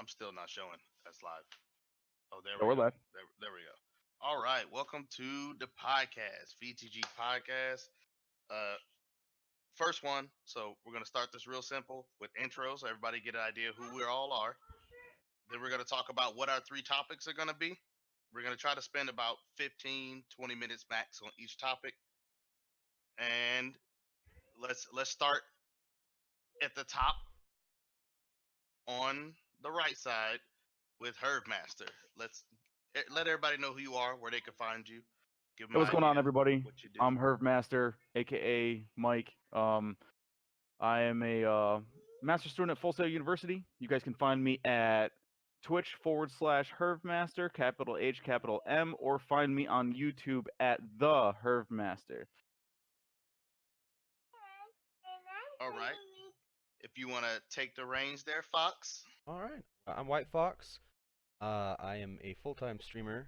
I'm still not showing that's live. Oh, there So we we're go. live. There we go. All right, welcome to the podcast, VTG Podcast. Uh, First one. So we're gonna start this real simple with intros, so everybody get an idea who we all are. Then we're gonna talk about what our three topics are gonna be. We're gonna try to spend about 15, 20 minutes max on each topic, and let's start at the top on the right side with Herb Master. Let everybody know who you are, where they can find you. Give them Hey, an what's going on, idea everybody? what you do. I'm Herb Master, aka Mike. I am a master student at Full Sail University. You guys can find me at Twitch/HervMaster, capital H, capital M, or find me on YouTube at the Herv Master. All right. If you want to take the reins there, Fox. All right. I'm White Fox. I am a full-time streamer.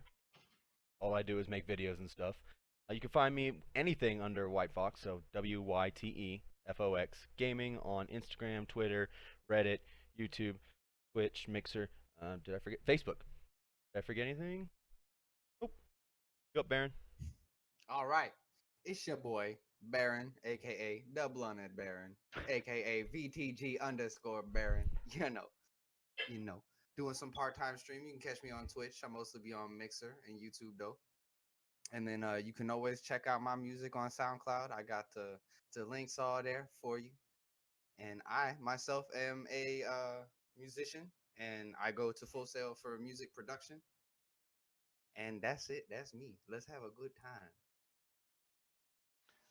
All I do is make videos and stuff. You can find me anything under White Fox, so WYTEFOX gaming on Instagram, Twitter, Reddit, YouTube, Twitch, Mixer. Did I forget Facebook? Did I forget anything? Nope. Go up, Baron. All right, it's your boy Baron, aka the Blunted Baron, aka VTG_Baron. You know, doing some part-time streaming. You can catch me on Twitch. I mostly be on Mixer and YouTube though. And then you can always check out my music on SoundCloud. I got the links all there for you. And I myself am a musician, and I go to Full Sail for music production. And that's it. That's me. Let's have a good time.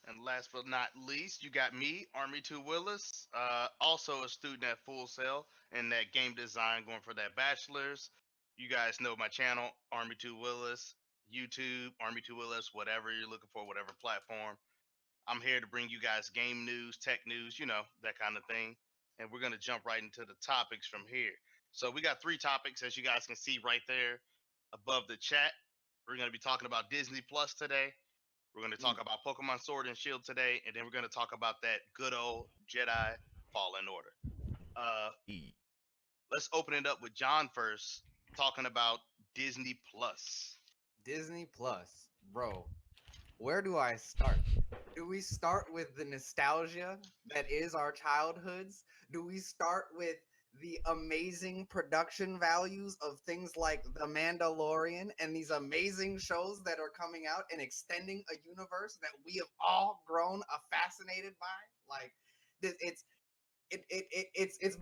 And last but not least, you got me, Army2 Willis, also a student at Full Sail in that game design, going for that bachelor's. You guys know my channel, Army2 Willis, YouTube, Army2 Willis, whatever you're looking for, whatever platform. I'm here to bring you guys game news, tech news, that kind of thing. And we're going to jump right into the topics from here. So we got three topics, as you guys can see right there above the chat. We're going to be talking about Disney Plus today. We're going to talk about Pokemon Sword and Shield today, and then we're going to talk about that good old Jedi Fallen Order. Let's open it up with John first, talking about Disney Plus. Disney Plus, bro. Where do I start? Do we start with the nostalgia that is our childhoods? Do we start with the amazing production values of things like The Mandalorian and these amazing shows that are coming out and extending a universe that we have all grown fascinated by? Like, it's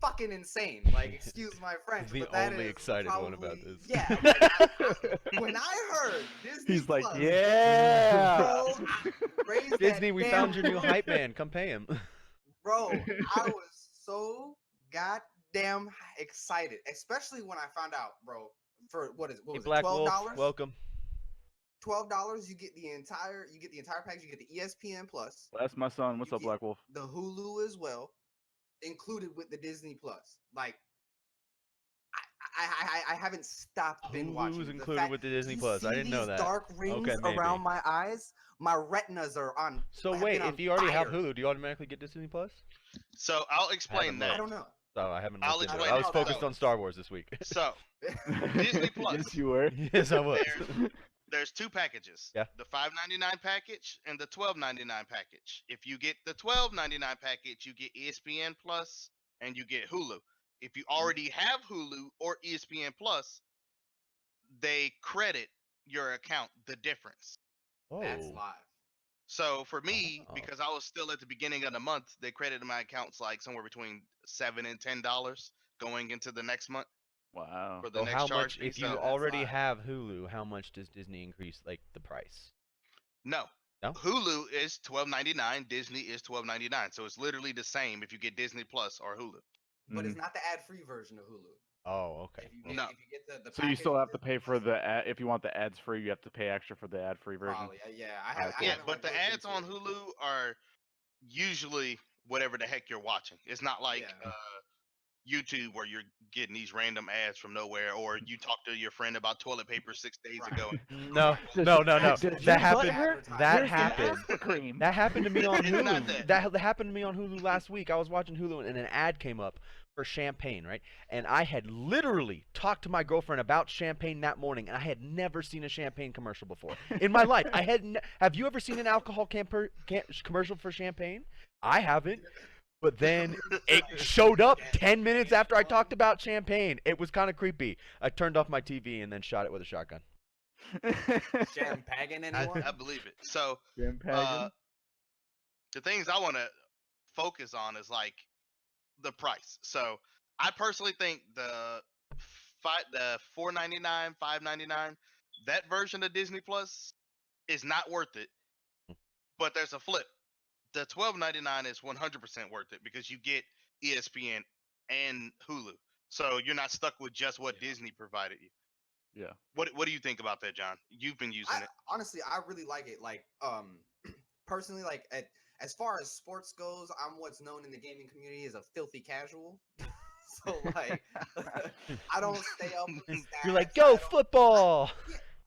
fucking insane. Like, excuse my French, The but that only is excited probably, one about this. Yeah, like, when I heard Disney He's like, Plus, yeah. bro, raise Disney, that we damn found your new roof. hype man. Come pay him. Bro, I was so goddamn excited, especially when I found out, bro. For what Hey, was it? Black $12? Wolf, welcome. $12, you get the entire package. You get the ESPN Plus, That's my son. What's You up, get- Black Wolf? the Hulu as well, included with the Disney Plus. Like, I haven't stopped binge watching. Hulu's The included fact- with the Disney do you Plus. I see didn't know these that. dark rings Okay, maybe. around my eyes. My retinas are on. So have wait, been on if you already have fire. Hulu, do you automatically get Disney Plus? So I'll explain haven't I that. don't know. Oh, I haven't I'll looked into it. explain I was it. focused So- on Star Wars this week. So Disney Plus. Yes, you were. Yes, I was. There's two packages. Yeah. The $5.99 package and the $12.99 package. If you get the $12.99 package, you get ESPN Plus and you get Hulu. If you already have Hulu or ESPN Plus, they credit your account the difference. That's Oh. live. So for me, Oh. because I was still at the beginning of the month, they credited my accounts like somewhere between $7 and $10 going into the next month Wow. for the So next how charge much, fee. if you So already live. have Hulu, how much does Disney increase, like, the price? no. No? Hulu is $12.99. Disney is $12.99. So it's literally the same if you get Disney Plus or Hulu. But it's not the ad-free version of Hulu. Oh, okay. If you Well, get, No. if you get the So you still package have to pay for Plus, the ad, if you want the ads free, you have to pay extra for the ad free version. probably. Yeah, I have. Okay. Yeah, but the ads on Hulu are usually whatever the heck you're watching. It's not like Yeah. YouTube where you're getting these random ads from nowhere, or you talk to your friend about toilet paper 6 days ago. No, Does- no. does That your happened. butler- That Where's the happened. Asper cream? That happened to me on It's not Hulu. that. That happened to me on Hulu last week. I was watching Hulu and an ad came up for champagne, right? And I had literally talked to my girlfriend about champagne that morning, and I had never seen a champagne commercial before in my life. Have you ever seen an alcohol commercial for champagne? I haven't. But then it showed up 10 minutes after I talked about champagne. It was kind of creepy. I turned off my TV and then shot it with a shotgun. Champagne, anyone? I believe it. So Champagne? the things I want to focus on is like the price. So I personally think the $4.99, $5.99, that version of Disney Plus is not worth it. But there's a flip. The $12.99 is 100% worth it because you get ESPN and Hulu, so you're not stuck with just what Disney provided you. Yeah. What do you think about that, John? You've been using it. Honestly, I really like it. Like, personally, like as far as sports goes, I'm what's known in the gaming community as a filthy casual. So like, I don't stay up with the stats. You're like, go football.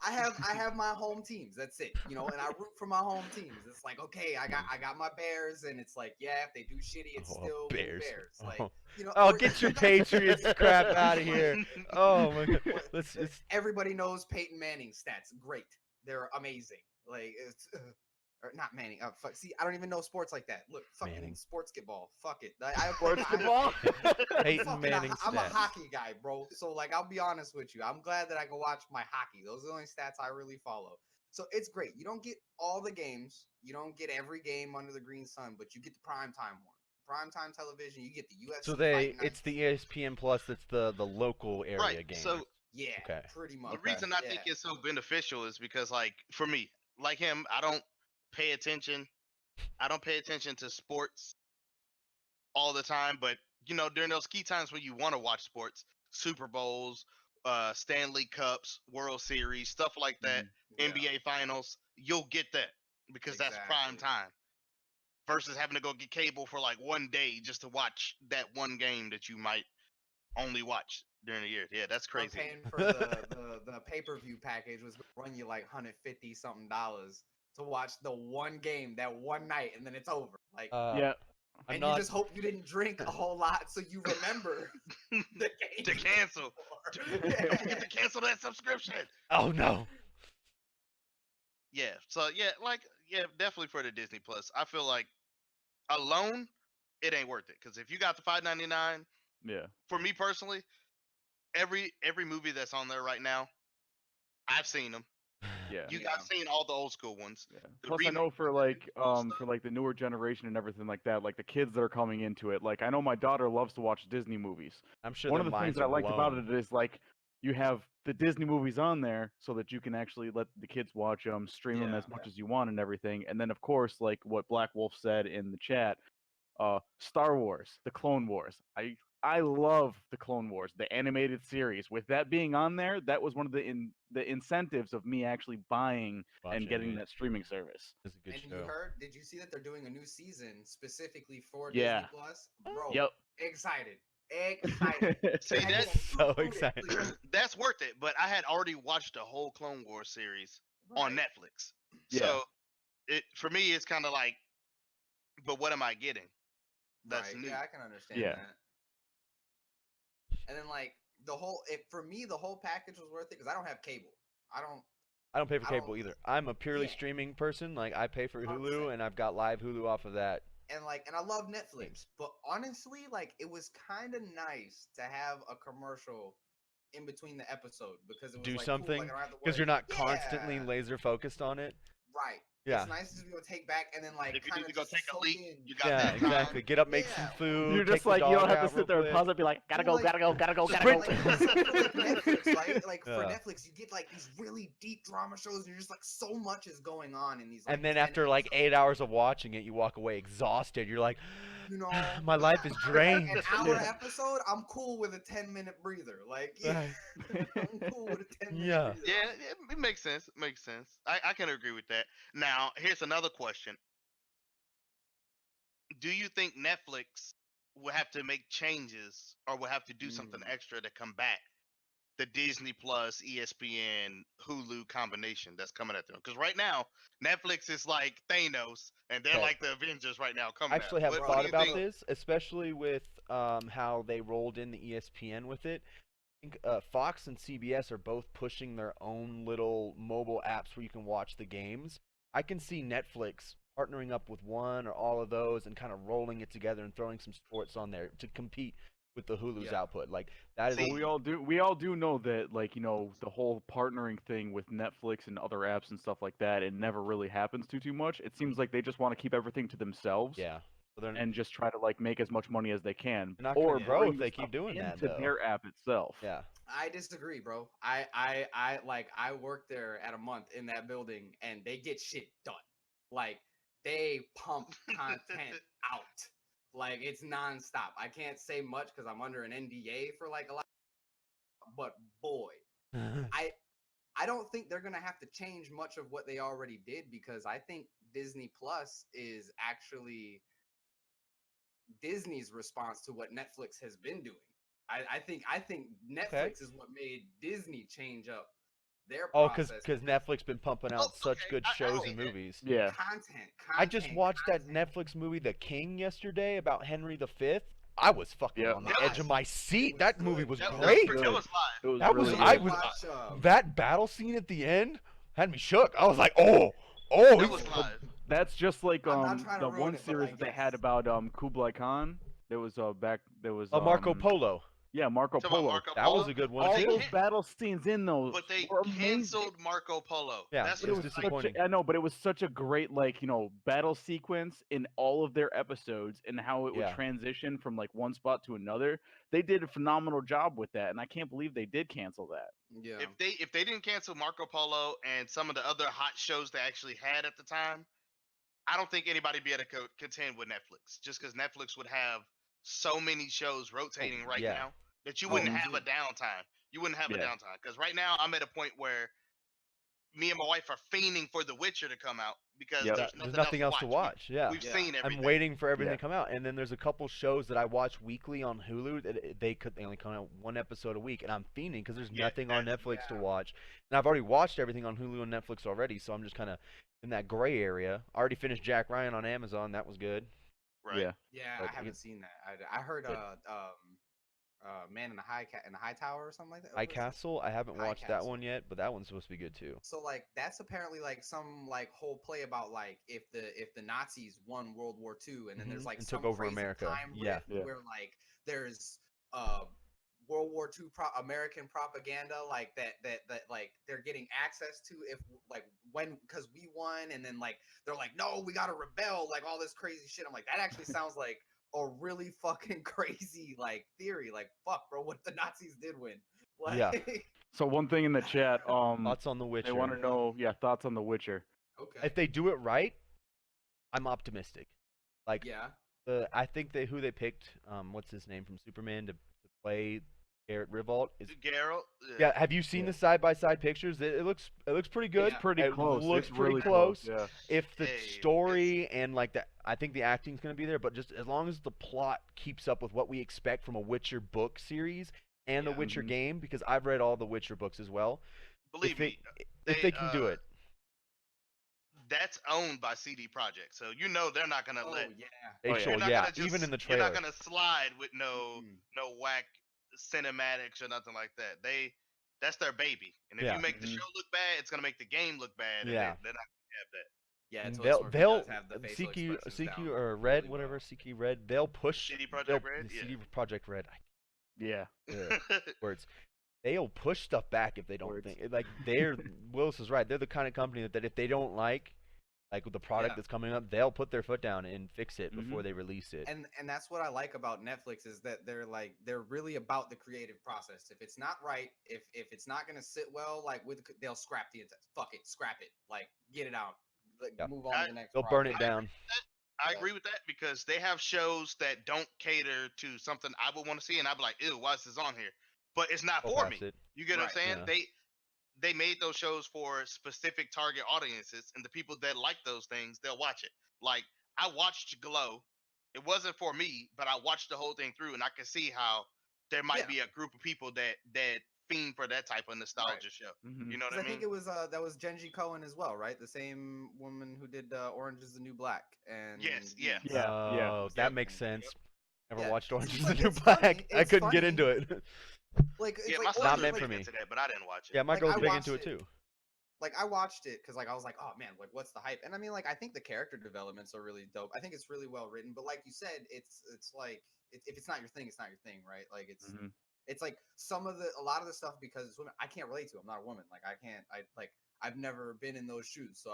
I have my home teams. That's it, you know, and I root for my home teams. It's like, okay, I got my Bears, and it's like, yeah, if they do shitty, it's still the Bears. Like, you know, Oh, get your Patriots crap out of here. Oh my god. Everybody knows Peyton Manning's stats. Great, they're amazing. Like it's. Or not Manning. Fuck. See, I don't even know sports like that. Look, fucking Manning. Sportsketball. Fuck it. Sportsketball? Peyton Manning I'm a stats. hockey guy, bro. So like, I'll be honest with you. I'm glad that I can watch my hockey. Those are the only stats I really follow. So it's great. You don't get all the games. You don't get every game under the green sun, but you get the primetime one. Primetime television. You get the UFC. So it's the ESPN Plus. That's the local area Right. game. So yeah, Okay. pretty much. the reason I think it's so beneficial is because, like, for me, like him, I don't pay attention to sports all the time, but you know, during those key times when you want to watch sports, Super Bowls, Stanley Cups, World Series, stuff like that, NBA Finals, you'll get that because that's prime time. Versus having to go get cable for like one day just to watch that one game that you might only watch during the year. Yeah, that's crazy. Paying for the pay-per-view package was gonna run you like $150 something to watch the one game that one night, and then it's over. Like, Yeah. and you just hope you didn't drink a whole lot so you remember the game to cancel. Don't forget to cancel that subscription. Oh no. Yeah. So yeah, definitely for the Disney Plus. I feel like alone, it ain't worth it. Because if you got the $5.99, Yeah. for me personally, every movie that's on there right now, I've seen them. Yeah. I've seen all the old school ones. Yeah. The Plus, I know remake for like the newer generation and everything like that, like the kids that are coming into it, like I know my daughter loves to watch Disney movies. I'm sure One their of the things minds that I are liked about blown. it is like you have the Disney movies on there so that you can actually let the kids watch them, stream them as much as you want and everything. And then of course, like what Black Wolf said in the chat, Star Wars, the Clone Wars. I love the Clone Wars, the animated series. With that being on there, that was one of the incentives of me actually buying and getting that streaming service. It's a good And show. did you see that they're doing a new season specifically for Yeah. Disney Plus? Bro, Yep. excited. See, And that's so excited. that's worth it. But I had already watched the whole Clone Wars series on Netflix. Yeah. So for me, it's kind of like, but what am I getting? That's new. Yeah, I can understand Yeah. that. And then like for me, the whole package was worth it because I don't have cable. I don't pay for cable either. I'm a purely streaming person. Like I pay for Hulu 100%. and I've got live Hulu off of that. And I love Netflix, but honestly, like it was kind of nice to have a commercial in between the episode because it was Do like, something cool, like, I don't have to because worry. you're not constantly laser focused on it. Right. Yeah. It's nice to be able to take back and then like If you kind need of to go just take a soak leak, in. you got Yeah, that exactly. time. Get up, make some food. You're take just the like you dog don't have out to real sit there and quick. pause it, be like, gotta go, Like- gotta go, gotta go, gotta For go. Netflix, right? Like for Yeah. Netflix, you get like these really deep drama shows, and you're just like so much is going on in these. Like, And then 10 after like episodes. 8 hours of watching it, you walk away exhausted. You're like, You know, my life is drained. An hour Yeah. episode, I'm cool with a 10-minute breather. Like, Right. I'm cool with a 10-minute Yeah. breather. Yeah, it makes sense. It makes sense. I can agree with that. Now, here's another question. Do you think Netflix will have to make changes or will have to do something Mm. extra to combat the Disney Plus, ESPN, Hulu combination that's coming at them. Because right now, Netflix is like Thanos, and they're Okay. like the Avengers right now I coming actually at have them. What thought do you about think? this, especially with how they rolled in the ESPN with it. I think Fox and CBS are both pushing their own little mobile apps where you can watch the games. I can see Netflix partnering up with one or all of those and kind of rolling it together and throwing some sports on there to compete with the Hulu's Yeah. output. Like that is See, Well, we all do know that, like, the whole partnering thing with Netflix and other apps and stuff like that, it never really happens too much. It seems like they just want to keep everything to themselves yeah. So they're and just try to like make as much money as they can, not or gonna grow bring if the they keep stuff doing that into though. their app itself. Yeah. I disagree, bro. I like I worked there at a month in that building, and they get shit done. Like they pump content out. Like it's nonstop. I can't say much because I'm under an NDA for like a lot. But boy, I don't think they're gonna have to change much of what they already did, because I think Disney Plus is actually Disney's response to what Netflix has been doing. I think Netflix is what made Disney change up their Oh, process. because Netflix been pumping out such okay, good I shows see and that. movies. Yeah. Content. I just watched that Netflix movie, The King, yesterday about Henry V. I was fucking Yeah. on the That edge of was- my It seat. was That good. movie was That was great. That was live. It was That was really I good. was Watch, that battle scene at the end had me shook. I was like, oh, That he's- was live. That's just like I'm not trying to the ruin one it, but, series like, that they yes. had about Kublai Khan. There was Marco Polo. Yeah, Marco Talking about Polo. Marco That Polo. was a good one All they too. those can't- battle scenes in those But they were amazing. canceled Marco Polo. Yeah, That's it It was was like, disappointing. I know, but it was such a great battle sequence in all of their episodes and how it would Yeah. transition from like one spot to another. They did a phenomenal job with that, and I can't believe they did cancel that. Yeah. if they didn't cancel Marco Polo and some of the other hot shows they actually had at the time, I don't think anybody'd be able to contend with Netflix. Just because Netflix would have so many shows rotating right yeah. now that you Oh, wouldn't yeah. have a downtime. You wouldn't have a Yeah. downtime. Because right now I'm at a point where me and my wife are fiending for The Witcher to come out because Yep. there's There's nothing else to watch. Yeah. We've Yeah. seen everything. I'm waiting for everything Yeah. to come out, and then there's a couple shows that I watch weekly on Hulu. That they only come out one episode a week, and I'm fiending because there's Yeah, nothing on that's- Netflix to yeah. watch, and I've already watched everything on Hulu and Netflix already, so I'm just kind of in that gray area. I already finished Jack Ryan on Amazon. That was good. Right. Yeah. Yeah, But I haven't seen that. I heard Good. Man in the High Tower or something like that. High What is it? Castle. I haven't High watched that Castle. one yet, but that one's supposed to be good too. So like that's apparently like some like whole play about like if the Nazis won World War II, and then there's Mhm, like and some took over crazy America. time Yeah. rift Yeah. where like there's World War II American propaganda like that like they're getting access to if like when because we won, and then like they're like no we gotta rebel, like all this crazy shit. I'm like that actually sounds like a really fucking crazy like theory. Like fuck bro, what if the Nazis did win? Like, Yeah. So one thing in the chat, Thoughts on The Witcher? they want to know, thoughts on The Witcher. okay. If they do it right, I'm optimistic. Like Yeah. I think who they picked, what's his name from Superman to play Garrett Rivault is. Geralt. Yeah, have you seen the side by side pictures? It looks pretty good. Yeah. Pretty It close. looks It's pretty really close. Yeah. If the Hey, story and like that, I think the acting's gonna be there. But just as long as the plot keeps up with what we expect from a Witcher book series and a Yeah. Witcher Mhm. game, because I've read all the Witcher books as well. Believe me, If they can do it, that's owned by CD Projekt, so you know they're not gonna Oh let. yeah. they Oh, yeah. show, You're not yeah, gonna just, even in the You're trailer. not gonna slide with no Mhm. whack cinematics or nothing like that. That's their baby, and if Yeah. you make the Mhm. show look bad, it's gonna make the game look bad. And Yeah. they're not gonna have that. Yeah, And Toy Story does have the facial CQ expressions down or Red, really whatever well. CQ Red, they'll push CD Projekt they'll- Red? the Yeah. CD Project Red. Yeah. Words. They'll push stuff back if they don't Words. think like they're Willis is right. They're the kind of company that if they don't like with the product Yeah. that's coming up, they'll put their foot down and fix it Mhm. before they release it. And that's what I like about Netflix is that they're really about the creative process. If it's not right, if it's not gonna sit well, like they'll scrap the entire fuck it, scrap it, like get it out, like Yeah. move on to the next. They'll burn it project. down. I Yeah. agree with that because they have shows that don't cater to something I would want to see, and I'd be like, "Ew, why is this on here?" But it's not Go for past me. it. You get what I'm Right, saying? yeah. They made those shows for specific target audiences, and the people that like those things, they'll watch it. Like I watched Glow, it wasn't for me, but I watched the whole thing through, and I could see how there might be a group of people that fiend for that type of nostalgia show. Mhm. You know what 'Cause I I think mean? it was that was Genji Cohen as well, right? The same woman who did Orange Is the New Black and Yes, yeah. Weeds. Yeah, yeah. Oh, that Yep. makes sense. Never Yeah, watched Orange it's Is the like- New it's funny, Black. I it's couldn't get funny. into it. Like it's Yeah, like my Orange Not sister meant was for big me. into that, but I didn't watch it. Yeah, my Like, girl's I big watched into it it. too. Like I watched it because like I was like, oh man, like what's the hype? And I mean, like I think the character developments are really dope. I think it's really well written. But like you said, it's like if it's not your thing, it's not your thing, right? Like Mhm. it's like a lot of the stuff because it's women. I can't relate to. I'm not a woman. Like I've never been in those shoes, so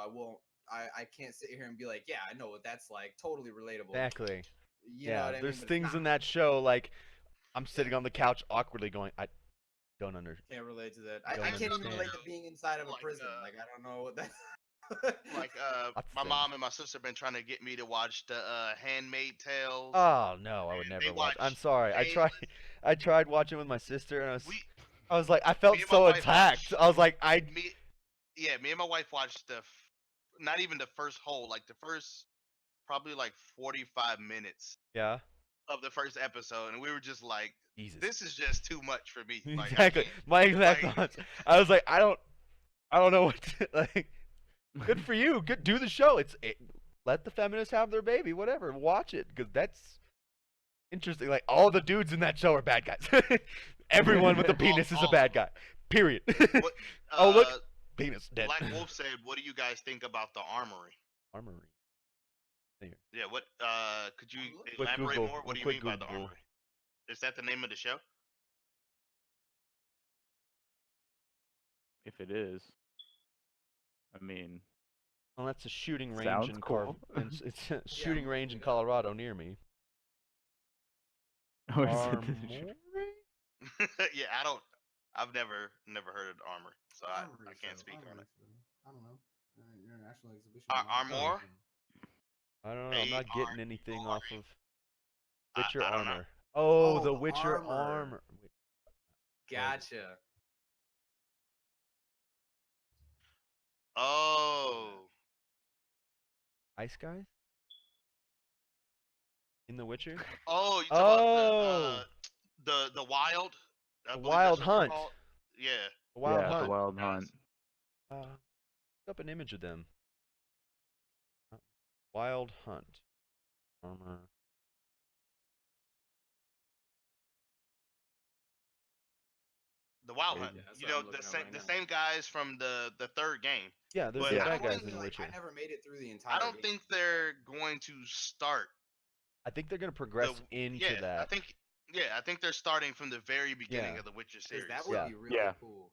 I can't sit here and be like, yeah, I know what that's like. Totally relatable. Exactly. You know Yeah, what I mean? there's But it's things in not. that show like I'm sitting on the couch awkwardly going, I don't understand. Can't relate to that. Don't I can't even understand. relate to being inside of a Like, prison. Like I don't know what that. Like Lots of my things. mom and my sister been trying to get me to watch the Handmaid Tales. Oh no, I would And they never watch. I'm watch sorry. Shameless. I tried watching with my sister, and We I was like, I felt me and my so wife attacked. watched- I was like, me me and my wife watched not even the first whole, like the first probably like 45 minutes yeah, of the first episode, and we were just like, Jesus. this is just too much for me. Like, Exactly. My exact like- thoughts. I was like, I don't know what to, like. Good for you. Good, do the show. Let the feminists have their baby. Whatever. Watch it because that's interesting. Like all the dudes in that show are bad guys. Everyone with a penis is a All bad of them. guy. Period. What, Oh, look. Penis dead. Black Wolf said, what do you guys think about the armory? Armory. There. Yeah, what could you Quick elaborate Google, more? What do you quick mean by the Google. armory? Is that the name of the show? If it is, I mean, Well, that's a shooting range Sounds in cool. It's a shooting I'm range in looking it up. Colorado near me. oh, is it Armory? Yeah, I've never heard of the armor, so I can't speak on it. I don't know. International exhibition. Armor? I don't know. I'm not getting anything off of I- Witcher I don't know. Armor. Oh, Oh, the the Witcher armor. Armor. Gotcha. Oh, Ice guys? In The Witcher? oh, you talking Oh. about the wild? I The believe Wild that's what they're Hunt. called. Yeah. The Wild yeah, Hunt. the Wild Yes. Hunt. Look up an image of them. Wild Hunt. Armor. The Wild Yeah, Hunt. that's You what know, I'm looking at right the now. same guys from the third game. Yeah, there's But the Yeah. bad guys Honestly, in The like, Witcher. I never made it through the entire. I don't game. think they're going to start. I think they're gonna progress the- into yeah, that. I think they're starting from the very beginning Yeah. of the Witcher 'Cause series. that would Yeah. be really Yeah. cool.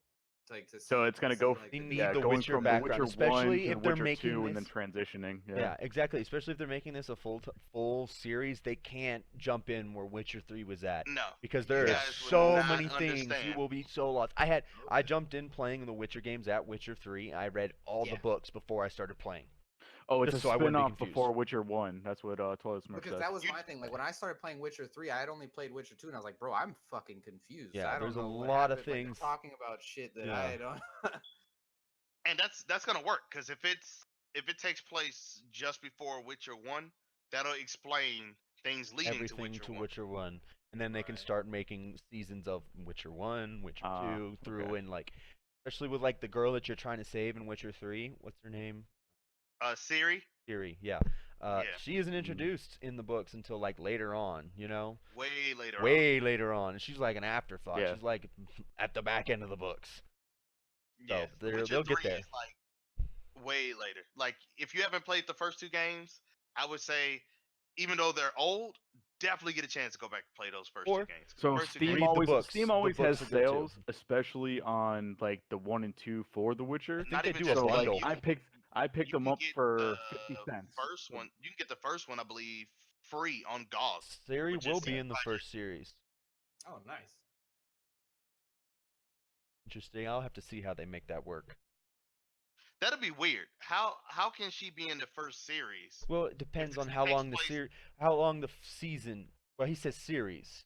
Like to So see- it's gonna to go see, like, They the- need yeah, the going Witcher from background, the Witcher 1 especially to if the they're Witcher making 2 and then this- transitioning. Yeah, exactly. Especially if they're making this a full series, they can't jump in where Witcher 3 was at No, because you there are guys would so not many things you understand. will be so lost. I jumped in playing the Witcher games at Witcher 3. I read all the Yeah. books before I started playing. Oh, it's Just a so I wouldn't be spin-off confused. before Witcher 1. That's what Toilet Smurf Because said. that was You- my thing. Like when I started playing Witcher 3, I had only played Witcher 2, and I was like, bro, I'm fucking confused. Yeah, I don't there's a know what lot of happened. Like, they're things- talking about shit that Yeah. I don't. and that's gonna work because if it takes place just before Witcher 1, that'll explain things leading Everything to to Witcher 1. Witcher 1. And then they can Right. start making seasons of Witcher 1, Witcher 2 through okay. and like especially with like the girl that you're trying to save in Witcher 3. What's her name? Siri, Ciri, yeah. Yeah. She isn't introduced in the books until like later on, you know? way later on. Way later on. And she's like an afterthought. Yeah. She's like at the back end of the books. Yeah, So, they're- Witcher they'll get 3 there. is like way later. Like if you haven't played the first two games, I would say even though they're old, definitely get a chance to go back and play those first Or- two games. 'cause the So first two Read Steam the always books. Steam The always has books are good, too. sales, especially on like the 1 and 2 for The Witcher. think Not they even do a just So that, like bundle. I picked you them can up get for the 50 cents. First one, you can get the first one, I believe, free on GOG. Ciri which will is be in the like- first series. Oh, nice. Interesting. I'll have to see how they make that work. That'd be weird. How can she be in the first series? Well, it depends this on how takes long the place- how long the season. Well, he says series,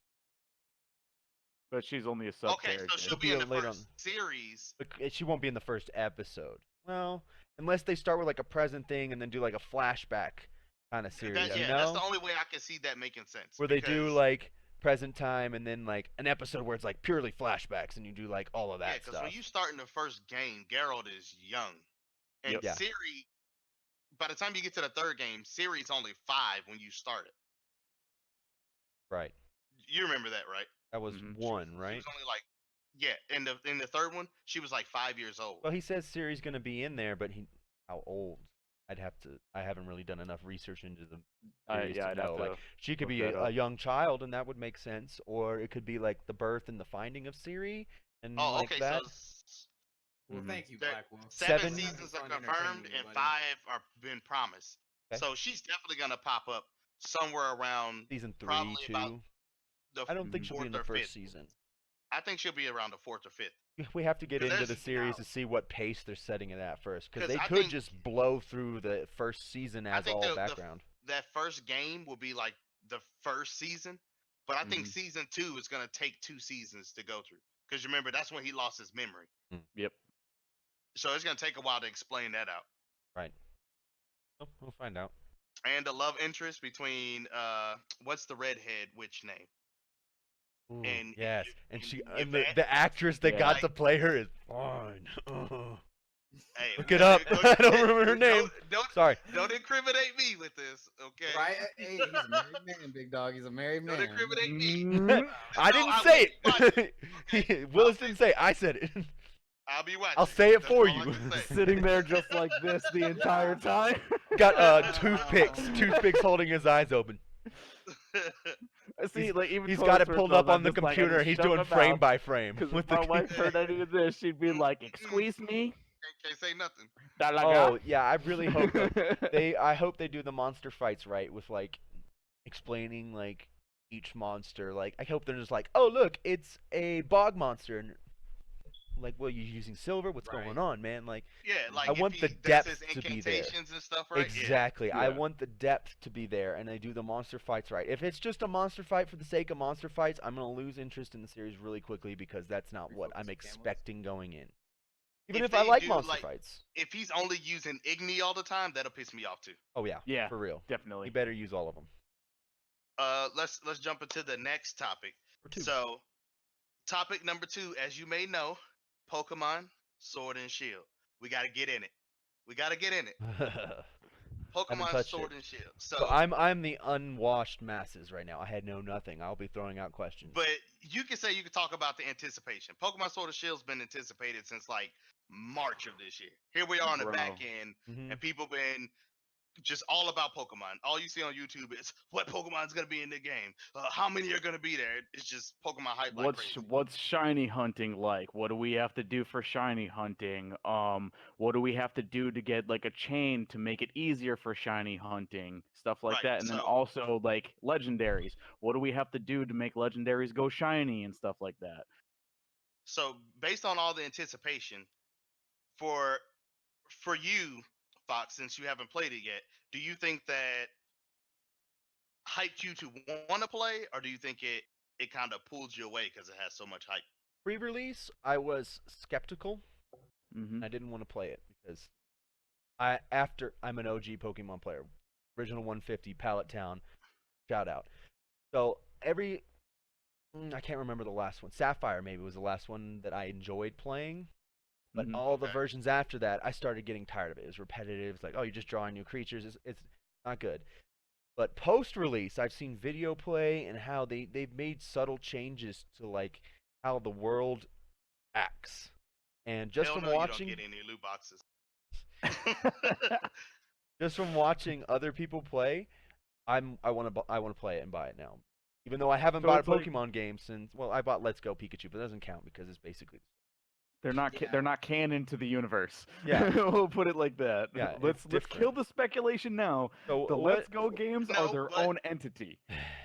But she's only a sub Okay, character. so she'll be be in a the later first on. series. but she won't be in the first episode. Well, unless they start with like a present thing and then do like a flashback kind of series, That, you yeah, that's know, the only way I can see that making sense. where they do because- like present time and then like an episode where it's like purely flashbacks and you do like all of yeah, that because stuff. when you start in the first game, Geralt is young, and Yep. Yeah. Ciri. By the time you get to the third game, Ciri's only 5 when you start it. Right. You remember that, right? That was Mhm. one, She right? was only like, yeah. In the third one, she was like 5 years old. Well, he says Siri's gonna be in there, but how old? I haven't really done enough research into the series Yeah, to I'd know. have to Like, she could look be that a up. young child, and that would make sense, or it could be like the birth and the finding of Siri, and Oh, like okay. that. Well, Mhm. thank you, There- Black Wolf. 7 Seven- seasons are Fun confirmed, entertaining, and buddy. 5 are been promised. Okay. So she's definitely gonna pop up somewhere around Season 3, probably about 2. the I don't think she'll be in fourth the or first fifth. season. I think she'll be around the 4th or 5th. We have to get 'Cause into the there's- series now- to see what pace they're setting it at first, because 'Cause they I could think- just blow through the first season as think all the- background. That first game will be like the first season, but I think Mhm. season 2 is gonna take 2 seasons to go through. Because remember, that's when he lost his memory. Yep. So it's gonna take a while to explain that out. Right. Oh, we'll find out. And the love interest between what's the redhead witch name? Ooh, And yes, you- and she and and Yvette- the actress that Yeah. got Like- to play her is fine. Hey, Look it up. I don't remember her name. Don't Sorry. incriminate me with this, okay? Right? Hey, he's a married man, big dog. He's a married Don't man. incriminate me. Mhm. I No, didn't I say will be it. Willis didn't say it. I said it. I'll be watching. I'll say it That's for all I you. can say. Sitting there just like this the entire time. Got toothpicks holding his eyes open. See, like even He's Total got it Search pulled knows up on I'm the just like, I computer. just He's shut doing my frame mouth, by frame. 'cause with if my the wife heard any of this, she'd be like, "Excuse me." Can't say nothing. Oh yeah, I really hope I hope they do the monster fights right with like explaining like each monster. Like I hope they're just like, oh look, it's a bog monster, and like, well, you're using silver. What's Right. going on, man? Like Yeah, like I if want he the does depth his to be there. incantations and stuff, right? Yeah. exactly. I Yeah. want the depth to be there, and they do the monster fights right. If it's just a monster fight for the sake of monster fights, I'm gonna lose interest in the series really quickly because that's not what I'm Refocus the cameras. expecting going in. Even If if I they like do, monster like- fights. If he's only using Igni all the time, that'll piss me off too. Oh yeah, Yeah, for real. definitely. You better use all of them. Let's jump into the next topic. Or two. So, topic number 2, as you may know, Pokemon Sword and Shield. We got to get in it. Pokemon touched Sword it. and Shield. So, So I'm the unwashed masses right now. I had know nothing. I'll be throwing out questions. but you can say you can talk about the anticipation. Pokemon Sword and Shield's been anticipated since like March of this year. Here we are on the Bro. back end, Mhm. and people been just all about Pokemon. All you see on YouTube is what Pokemon's gonna be in the game. How many are gonna be there? It's just Pokemon hype like crazy. What's shiny hunting like? What do we have to do for shiny hunting? What do we have to do to get like a chain to make it easier for shiny hunting? Stuff like Right, that. And then so- also like legendaries. What do we have to do to make legendaries go shiny and stuff like that? So based on all the anticipation, for you, Fox, since you haven't played it yet, do you think that hyped you to want to play, or do you think it kind of pulled you away because it has so much hype? Pre-release, I was skeptical. Hmm I didn't want to play it because I'm an OG Pokemon player, original 150 Pallet Town, shout out. So I can't remember the last one. Sapphire maybe was the last one that I enjoyed playing. But Mhm. all the Okay. versions after that, I started getting tired of it. It was repetitive. It's like, oh, you're just drawing new creatures. It's not good. But post-release, I've seen video play and how they've made subtle changes to like how the world acts. And just Hell from no, watching, you don't get any loot boxes. just from watching other people play, I want to play it and buy it now. Even though I haven't So bought a it's like- Pokemon game since, well, I bought Let's Go Pikachu, but it doesn't count because it's basically They're not Yeah. they're not canon to the universe. Yeah. We'll put it like that. Yeah, let's it's kill different. the speculation now. so. The what- Let's Go games No, are their but- own entity.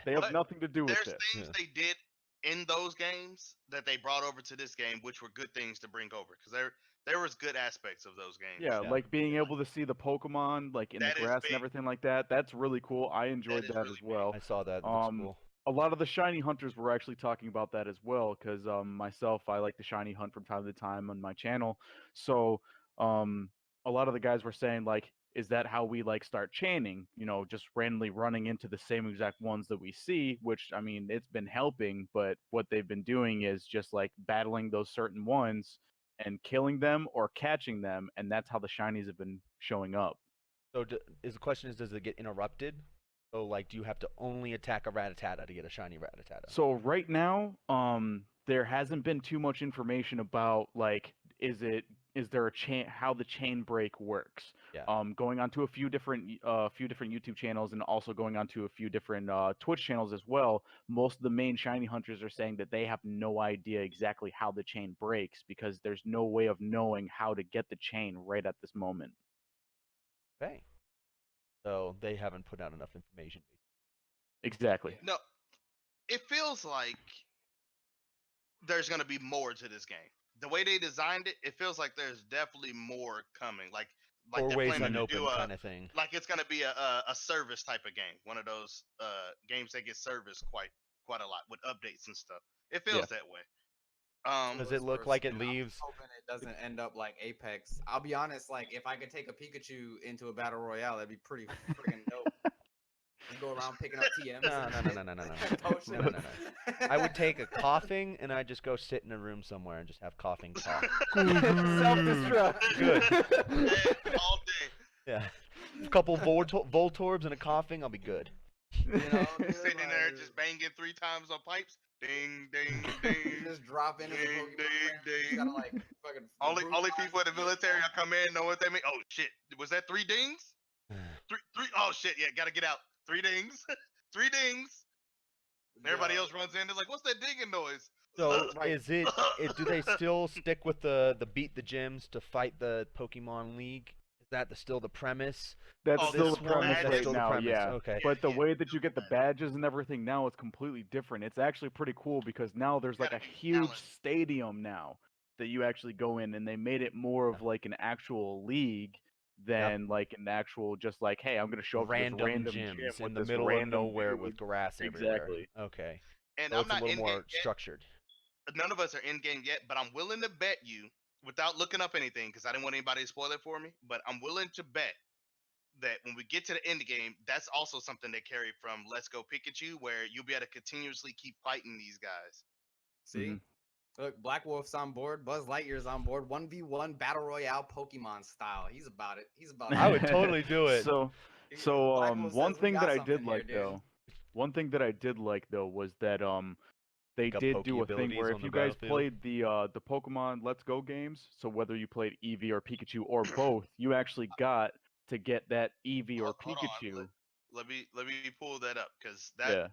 They have but nothing to do with There's this. things Yeah. they did in those games that they brought over to this game, which were good things to bring over, because there was good aspects of those games. Yeah, Yeah. like being able to see the Pokemon like in That the is grass and big. everything like that. That's really cool. I enjoyed is that really as big. well. I saw that. It looks cool. A lot of the shiny hunters were actually talking about that as well, because myself, I like to shiny hunt from time to time on my channel. So a lot of the guys were saying like is that how we like start chaining, just randomly running into the same exact ones that we see, which I mean, it's been helping, but what they've been doing is just like battling those certain ones and killing them or catching them, and that's how the shinies have been showing up. So is the question is, does it get interrupted? So like, do you have to only attack a Rattata to get a shiny Rattata? So right now, there hasn't been too much information about like, is there a chain, how the chain break works. Yeah. Going onto a few different YouTube channels and also going onto a few different Twitch channels as well. Most of the main shiny hunters are saying that they have no idea exactly how the chain breaks because there's no way of knowing how to get the chain right at this moment. Okay. So they haven't put out enough information. Exactly. No, it feels like there's gonna be more to this game. The way they designed it, it feels like there's definitely more coming. Like Or they're ways planning to unopened do kind of thing. like it's gonna be a service type of game. One of those games that get serviced quite a lot with updates and stuff. It feels that way. Does it look like it leaves? I'm hoping it doesn't end up like Apex. I'll be honest, like if I could take a Pikachu into a battle royale, that'd be pretty freaking dope. Just go around picking up TMs. No. I would take a coughing and I'd just go sit in a room somewhere and just have coughing talk. Self-destruct. Good. All day. Yeah. A couple Voltorbs and a coughing, I'll be good. Sitting in there just banging 3 times on pipes. Ding, ding, ding. You just drop in as a Ding, Pokemon ding, trainer. You ding. gotta like fucking. Only people in the military will come in know what they mean. Oh shit, was that 3 dings? Three. Oh shit, yeah, gotta get out. 3 dings. 3 dings. And everybody else runs in. They're like, "What's that dinging noise?" So is it? Do they still stick with the beat the gyms to fight the Pokemon League? Is that still the premise? That's still the This one? premise That's right still the now, premise, yeah. okay. But the way that you get the badges and everything now is completely different. It's actually pretty cool because now there's like a huge stadium now that you actually go in, and they made it more of like an actual league than like an actual just like, hey, I'm gonna show up to this random gym gyms in with the this middle of random nowhere dude. with grass everywhere. Exactly. Okay. And So I'm it's a not little in more game yet. structured. None of us are in game yet, but I'm willing to bet you, without looking up anything, because I didn't want anybody to spoil it for me. But I'm willing to bet that when we get to the end game, that's also something they carry from Let's Go Pikachu, where you'll be able to continuously keep fighting these guys. See, look, Black Wolf's on board. Buzz Lightyear's on board. 1v1 battle royale Pokemon style. He's about it. He's about it. I would totally do it. So Black Wolf one says, "We thing got that I something did here, like dude." though, one thing that I did like though was that they Pick up did Poke do a thing abilities where on if the you guys battlefield. played the Pokemon Let's Go games, so whether you played Eevee or Pikachu or both, you actually got to get that Eevee or Hold Pikachu. on. Let me pull that up, because Yeah.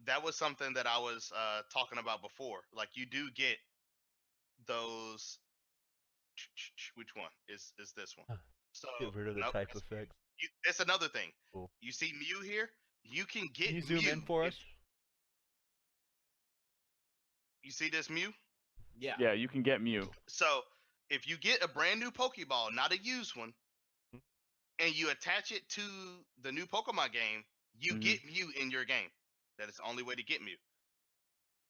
that was something that I was talking about before. Like, you do get those. Which one is this one? So Get rid of the type effects. It's another thing. Cool. You see Mew here? You can get Can you zoom Mew in for us? You see this Mew? Yeah. Yeah, you can get Mew. So if you get a brand new Pokeball, not a used one, and you attach it to the new Pokemon game, you get Mew in your game. That is the only way to get Mew.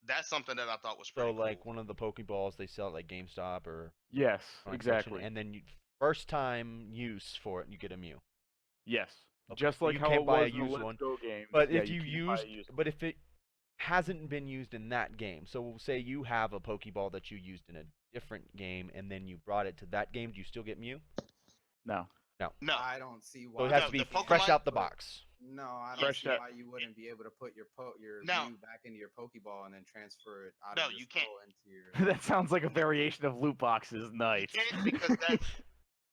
That's something that I thought was pretty cool. Like one of the Pokeballs they sell at like GameStop or Yes, section, exactly. and then first time use for it, you get a Mew. Yes. Okay. Just like you how can't it buy was a in the used Let's one. Go games. But yeah, if but if it hasn't been used in that game, so we'll say you have a Pokeball that you used in a different game, and then you brought it to that game, do you still get Mew? No. No. I don't see why. So it has to be fresh out the box. No, I don't Fresh see out. why you wouldn't be able to put your No. Mew back into your Pokeball and then transfer it out No, of the you can't. skull into your. That sounds like a variation of loot boxes. Nice. You can't, because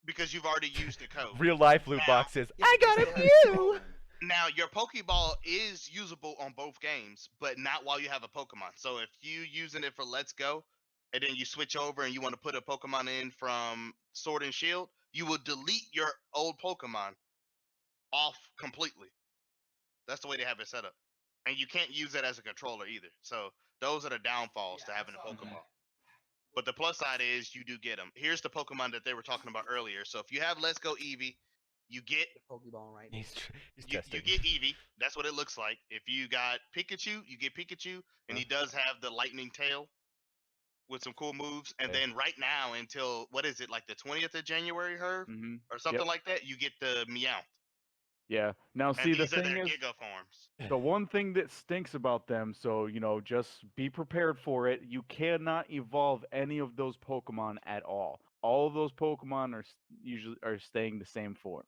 because you've already used the code. Real life loot boxes. Yeah, I but got you a still have Mew. skull. Now, your Pokeball is usable on both games, but not while you have a Pokemon. So if you using it for Let's Go, and then you switch over and you want to put a Pokemon in from Sword and Shield, you will delete your old Pokemon off completely. That's the way they have it set up. And you can't use it as a controller either. So those are the downfalls to having a Pokeball. But the plus side is you do get them. Here's the Pokemon that they were talking about earlier. So if you have Let's Go Eevee, you get The Pokeball right. He's you testing. get Eevee. That's what it looks like. If you got Pikachu, you get Pikachu, and he does have the lightning tail. with some cool moves, and Okay. then right now until what is it, like the 20th of January, Herb, Mm-hmm. or something like that, you get the Meowth, Yeah. Now, and see, the these are thing their is, Giga forms. the one thing that stinks about them, so just be prepared for it. You cannot evolve any of those Pokemon at all. All of those Pokemon usually are staying the same form.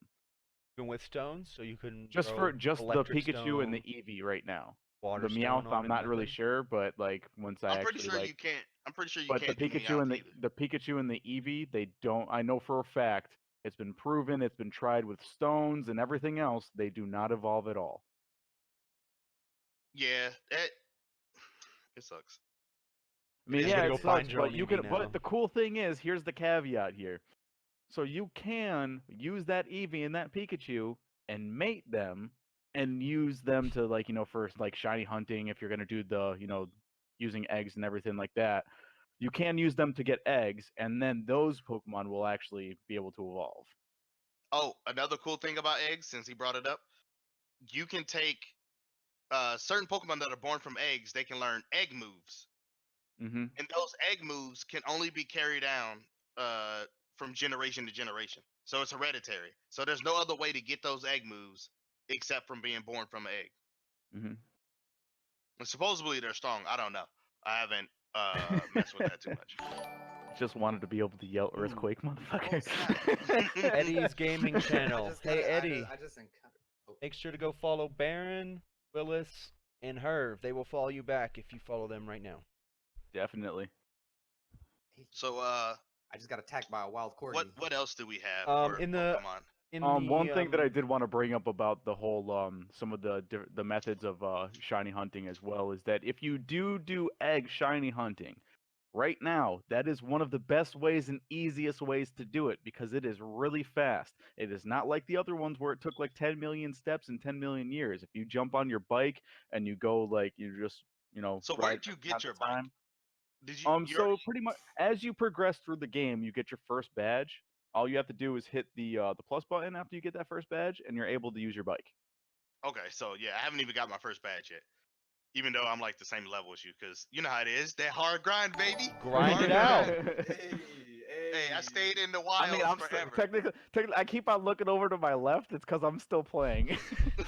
Even with stones, so you can Just grow for just the electric Pikachu and the stone, Eevee right now. water The stone Meowth, on I'm not really nothing. sure, but like once I I'm pretty actually sure like, you can't. I'm pretty sure you but the can't do Pikachu Meowth and either. the Pikachu and the Eevee, they don't. I know for a fact. It's been proven. It's been tried with stones and everything else. They do not evolve at all. Yeah, it sucks. I mean, You yeah, gotta it go sucks, find your but own you Eevee can. now. But the cool thing is, here's the caveat here. So you can use that Eevee and that Pikachu and mate them, and use them to for like shiny hunting if you're gonna do the using eggs and everything like that. You can use them to get eggs, and then those Pokemon will actually be able to evolve. Oh, another cool thing about eggs, since he brought it up, you can take certain Pokemon that are born from eggs. They can learn egg moves, Mm-hmm. and those egg moves can only be carried down from generation to generation. So it's hereditary. So there's no other way to get those egg moves except from being born from an egg. Mm-hmm. And supposedly they're strong. I don't know. I haven't messed with that too much. Just wanted to be able to yell Ooh. earthquake, motherfucker. snap. Eddie's gaming channel. Hey Eddie, I just encountered. Oh, make sure to go follow Baron, Willis, and Herb. They will follow you back if you follow them right now. Definitely. So I just got attacked by a wild corgi. what else do we have for In the Pokemon? in the One thing that I did want to bring up about the whole some of the methods of shiny hunting as well is that if you do egg shiny hunting, right now that is one of the best ways and easiest ways to do it because it is really fast. It is not like the other ones where it took like 10 million steps and 10 million years. If you jump on your bike and you go like you just So ride where'd you from get time your to bike? time. Did you? You So pretty much as you progress through the game, you get your first badge. All you have to do is hit the plus button after you get that first badge, and you're able to use your bike. Okay, so yeah, I haven't even got my first badge yet. Even though I'm like the same level as you, because you know how it is. That hard grind, baby. Grind Hard it out. Hey, I stayed in the I mean, wilds I'm forever. technically, I keep on looking over to my left. It's because I'm still playing.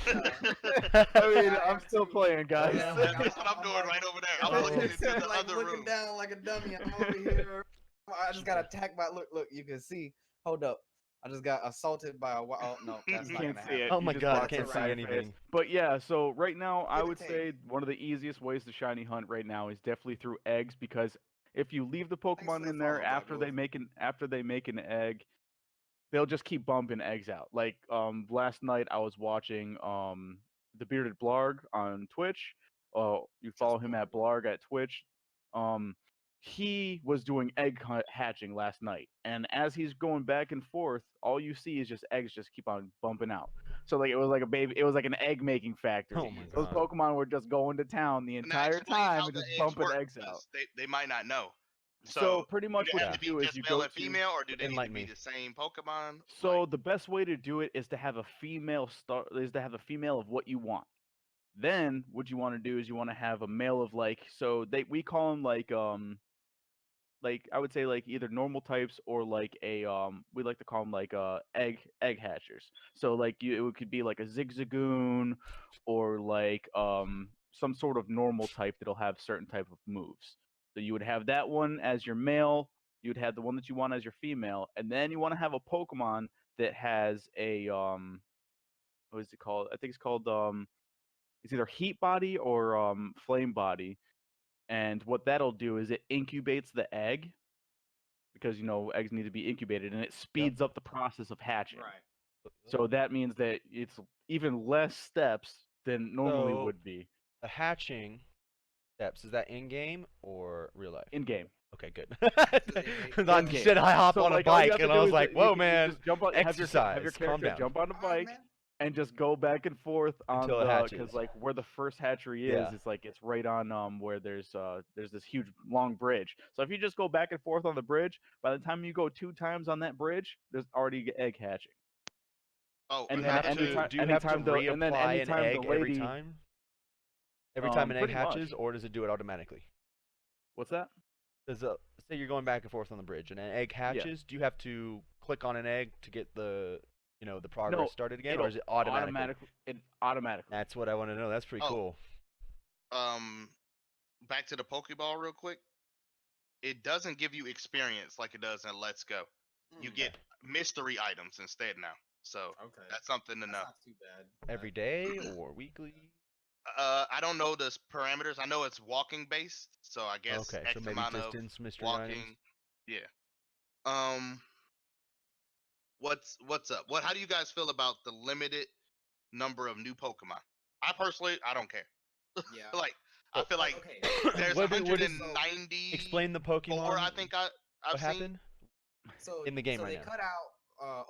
I I mean, Yeah, I I'm am still too. playing, guys. Yeah, That's what I'm doing right over there. I'm looking into the like other looking room. down like a dummy. I'm over here. I just got attacked by. Look. You can see. Hold up. I just got assaulted by a. Oh no, that's You not can't gonna see happen. it. Oh You my just God, I walk can't right see by your anything. face. But yeah, so right now, I Give or would take. say one of the easiest ways to shiny hunt right now is definitely through eggs because if you leave the Thanks for Pokemon the in there follow, Black after they Wolf. make an egg, they'll just keep bumping eggs out. Like last night I was watching the Bearded Blarg on Twitch. You follow him at Blarg at Twitch. Um he was doing hatching last night, and as he's going back and forth, all you see is just eggs just keep on bumping out. So like it was like a baby, it was like an egg making factory. Oh my Those God. Pokemon were just going to town the And now entire explain how time and the just eggs bumping work, eggs out. 'cause they might not know. So So pretty do much they what have Yeah. to you be do is just you male go and to female, or do they need to Enlighten be me. the same Pokemon? So Like, the best way to do it is to have a female of what you want. Then what you want to do is you want to have a male of we call them like I would say like either normal types or like a we like to call them like egg hatchers. So like it could be like a Zigzagoon or like some sort of normal type that'll have certain type of moves. So you would have that one as your male, you'd have the one that you want as your female, and then you want to have a Pokemon that has a what is it called? I think it's called it's either heat body or flame body. And what that'll do is it incubates the egg because eggs need to be incubated, and it speeds up the process of hatching. Right. So that means that it's even less steps than normally So- would be The hatching steps, is that in game or real life? in game. Okay, good. In-game. Not In-game. shit, I hop So, on a like, all you bike have to and I do was is like, you whoa, can man. just jump on, have your Exercise, calm character down. jump on a All right, bike man. and just go back and forth on Until it because hatches. like where the first hatchery is, Yeah. it's right on where there's this huge long bridge. So if you just go back and forth on the bridge, by the time you go 2 times on that bridge, there's already egg hatching. oh, And Do then you have to, anytime- do you have to anytime the- and then reapply an anytime the egg every lady- time? Every time an egg pretty much. hatches, or does it do it automatically? What's that? say you're going back and forth on the bridge, and an egg hatches. Do you have to click on an egg to get the the progress started again, or is it automatic? It automatically. That's what I want to know. That's pretty cool. Back to the Pokeball real quick. It doesn't give you experience like it does in Let's Go. You get mystery items instead now. So that's something to know. Not too bad. Every day or weekly? I don't know the parameters. I know it's walking based, so I guess X so maybe amount distance, of mystery walking. items. Yeah. What's up? How do you guys feel about the limited number of new Pokemon? I personally, I don't care. Yeah. I feel like there's What is- 190. Explain the Pokemon. I think I've what seen. happened? So in the game so right they now. cut out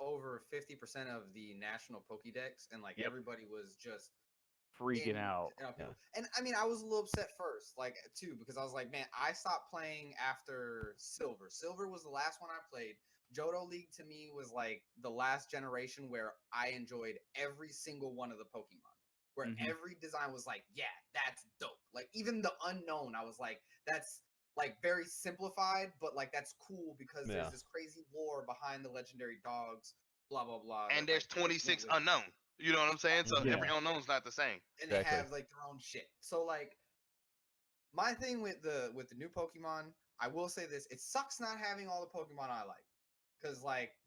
over 50% of the national Pokédex, and everybody was just freaking out. And I mean, I was a little upset first, too, because I was like, man, I stopped playing after Silver. Silver was the last one I played. Johto League to me was like the last generation where I enjoyed every single one of the Pokemon. Where every design was like, yeah, that's dope. Like even the unknown, I was like, that's very simplified, but that's cool because there's this crazy lore behind the legendary dogs, blah blah blah. And there's 26 unknown. You know what I'm saying? So every unknown's not the same. And they have their own shit. So my thing with the new Pokemon, I will say this: it sucks not having all the Pokemon I like. Cause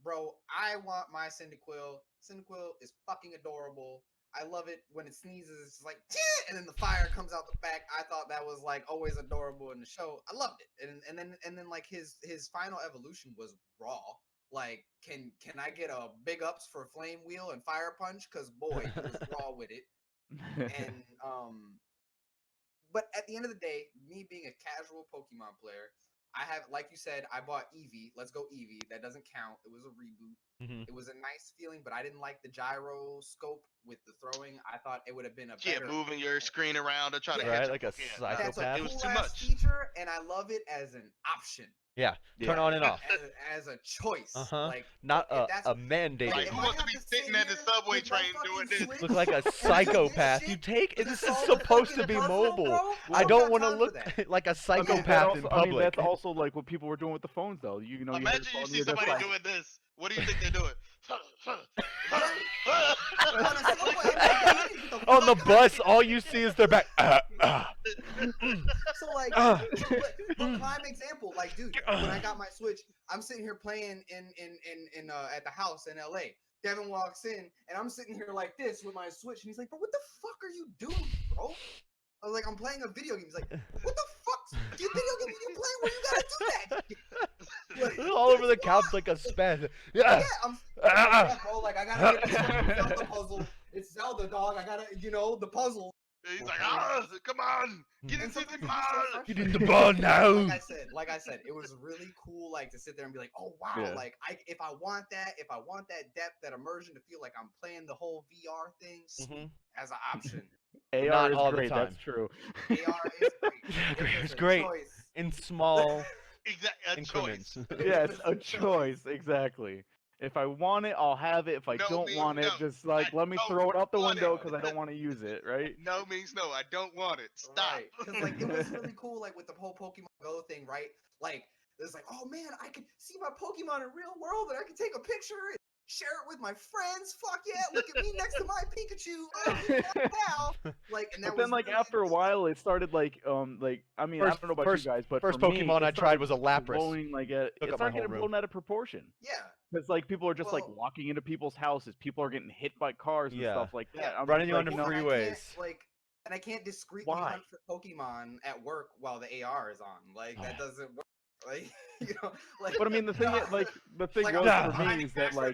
bro, I want my Cyndaquil. Cyndaquil is fucking adorable. I love it when it sneezes. It's like, and then the fire comes out the back. I thought that was always adorable in the show. I loved it. And then his final evolution was raw. Can I get a big ups for Flame Wheel and Fire Punch? Cause boy, he was raw with it. And but at the end of the day, me being a casual Pokemon player, I have, like you said, I bought Eevee. Let's go Eevee. That doesn't count. It was a reboot. It was a nice feeling, but I didn't like the gyroscope with the throwing. I thought it would have been a better... Yeah, moving your screen around to try to right, catch like a psychopath. That's a it was cool too much. feature, and I love it as an option. Yeah, turn on and off. As a choice. Not a mandated. Like, who wants to be sitting at the subway train doing this? Look like a psychopath. This is supposed to be mobile. I don't want to look like a psychopath in public. I mean, that's also like what people were doing with the phones, though. Imagine you see somebody doing this. What do you think they're doing? On the bus, all you see is their back. So prime example, dude, when I got my Switch, I'm sitting here playing in at the house in LA. Devin walks in, and I'm sitting here like this with my Switch, and he's like, "Bro, what the fuck are you doing, bro?" I was like, "I'm playing a video game." He's like, "What the fuck? Your video game you playing? Where you gotta do that?" All over the couch like a spaz. Yeah, bro. I gotta get the Zelda puzzle. It's Zelda, dog. I gotta, the puzzle. He's like, come on, get into the ball. Get in the ball now. Like I said, it was really cool, to sit there and be like, oh wow, if I want that depth, that immersion, to feel like I'm playing the whole VR thing as an option. AR Not is all great. the time. That's true. AR is great. It's great in small increments. Yes, a choice, exactly. If I want it, I'll have it. If I don't want it, just let me throw it out the window because I don't want to use it, right? No means no. I don't want it. Stop. Right. Because it was really cool, with the whole Pokemon Go thing, right? It's oh man, I can see my Pokemon in real world, and I can take a picture and share it with my friends. Fuck yeah! Look at me next to my Pikachu. And but then, after a while, it started I mean, I don't know about you guys, but first for me, Pokemon I tried was a Lapras. It started getting blown out of proportion. Yeah. Because people are just walking into people's houses. People are getting hit by cars and stuff like that. I'm running you onto freeways. And I can't discreetly hunt for Pokemon at work while the AR is on. That doesn't work. But I mean, the thing was for me is that why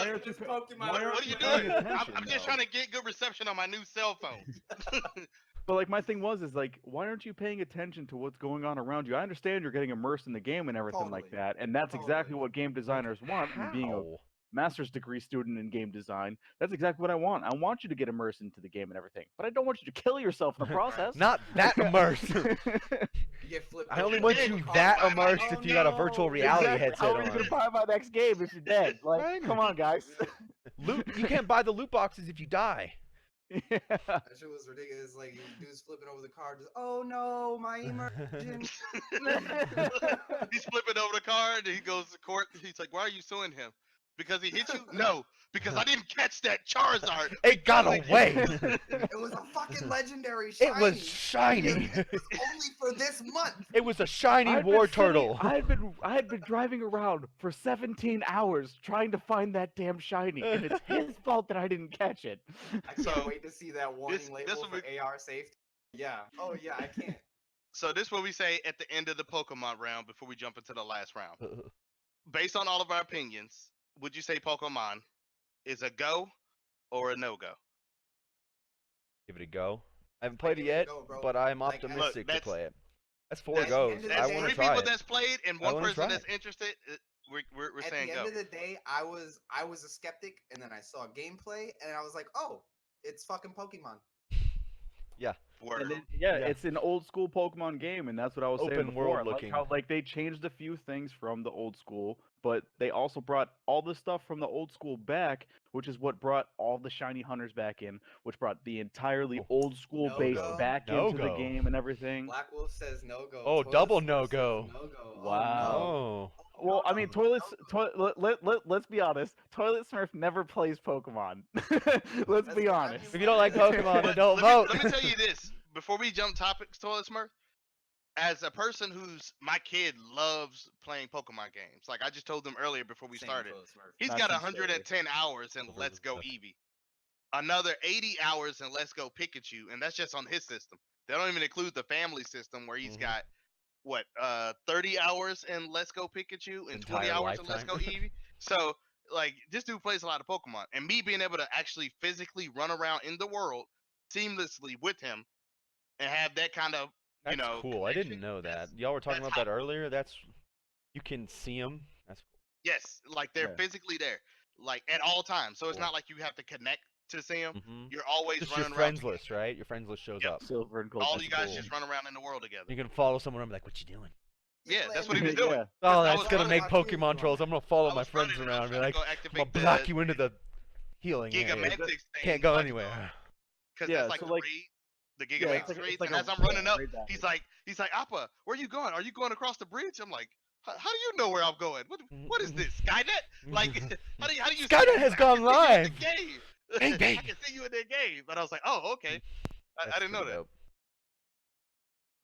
aren't you? What are you doing? I'm just trying to get good reception on my new cell phone. But my thing is why aren't you paying attention to what's going on around you? I understand you're getting immersed in the game and everything like that, and that's exactly what game designers want. And being a master's degree student in game design, that's exactly what I want. I want you to get immersed into the game and everything, but I don't want you to kill yourself in the process. Not that immersed. I only want you that immersed if you got a virtual reality headset How on. are you gonna buy my next game if you're dead? Come on, guys. You can't buy the loot boxes if you die. Yeah. That shit was ridiculous. Like dude's flipping over the car, just oh no, my immersion. He's flipping over the card and he goes to court. He's like, "Why are you suing him? Because he hit you? No, because I didn't catch that Charizard. It got because away. It was a fucking legendary shiny. It was shiny. It was only for this month. It was a shiny I'd war been sitting- turtle. I had been driving around for 17 hours trying to find that damn shiny, and it's his fault that I didn't catch it. I can't So, wait to see that warning this label will for be- AR safety. Yeah. Oh yeah, I can't. So this is what we say at the end of the Pokemon round before we jump into the last round. Based on all of our opinions, would you say Pokemon is a go or a no go? Give it a go. I haven't played it give it a yet, go, bro. but I'm Like, optimistic to that's- play it. That's 4 That's- goes. end of the I That's day- want three to try people it. that's played and I one wanna person try that's it. interested. We're At saying the go. end of the day, I was a skeptic, and then I saw gameplay, and I was like, oh, it's fucking Pokemon. Word. And Yeah. it's an old school Pokemon game, and that's what I was saying Open before. world I like looking. how like they changed a few things from the old school, but they also brought all the stuff from the old school back, which is what brought all the shiny hunters back in, which brought the entirely Oh, old school no base go. back No into the go. game and everything. Black Wolf says no go. Oh, Toilet double Smurf no says go. No go. Wow. Oh. Well, I no, mean, no. let's be honest. Toilet Smurf never plays Pokemon. Let's That's be what honest. If you don't like Pokemon, then don't let vote. me tell you this before we jump topics, Toilet Smurf. As a person my kid loves playing Pokemon games. Like I just told them earlier before we Same started. Toilet Smurf. He's Not got since 110 hours in Over Let's the Go stuff. Eevee. Another 80 hours in Let's Go Pikachu, and that's just on his system. They don't even include the family system where he's Mhm. got 30 hours in Let's Go Pikachu and 20 Entire hours in Let's Go lifetime. Eevee. So like this dude plays a lot of Pokemon, and me being able to actually physically run around in the world seamlessly with him and have that kind of That's cool. I connection, didn't know that. Y'all were talking that's about that hot. earlier. You can see them. That's cool. Yes, like they're Yeah. physically there, like at all times. So it's Cool. not like you have to connect to see them. Mhm. You're always Just your running friends around. list, right? Your friends list shows Yep. up. Silver and gold. All that's you guys cool. just run around in the world together. You can follow someone and be like, "What you doing?" Yeah, that's what playing he was video doing. Yeah. Oh, I that's was gonna running make out here Pokemon doing trolls. that. I'm gonna follow I my was friends running and I around was and be trying to like, go "I'm activate gonna block the you into the healing area. Gigamantix thing. Can't go so I could anywhere." Because Yeah, that's like so the like- raid, the Yeah, Gigamax it's like- raids. it's like And a as I'm running raid up, battle. he's like, Appa, where you going? Are you going across the bridge? I'm like, how do you know where I'm going? What is this, Skynet? Like, how do you see Skynet me? has I gone can see you in live. the game. Bang, bang. I can see you in the game. But I was like, oh, okay. I That's didn't know pretty that. dope.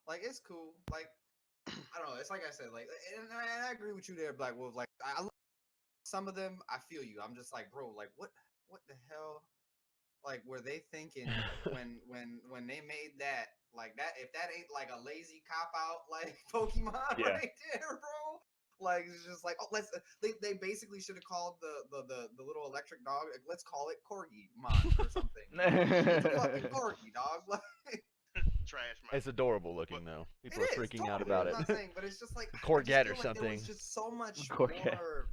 Like it's cool. Like I don't know. It's like I said. Like, and I agree with you there, Black Wolf. Like, some of them, I feel you. I'm just like, bro. Like, what the hell? Like, were they thinking when they made that? Like that? If that ain't like a lazy cop out, like Pokemon Yeah. right there, bro. Like it's just like, oh, they basically should have called the little electric dog. Like, let's call it Corgi Mon or something. It's a fucking Corgi dog. Like, Trash, man. It's adorable looking though. People it are is, freaking out totally, about I'm it. not saying, but it's just like I just Corget feel or like there something. was just so much Corget. more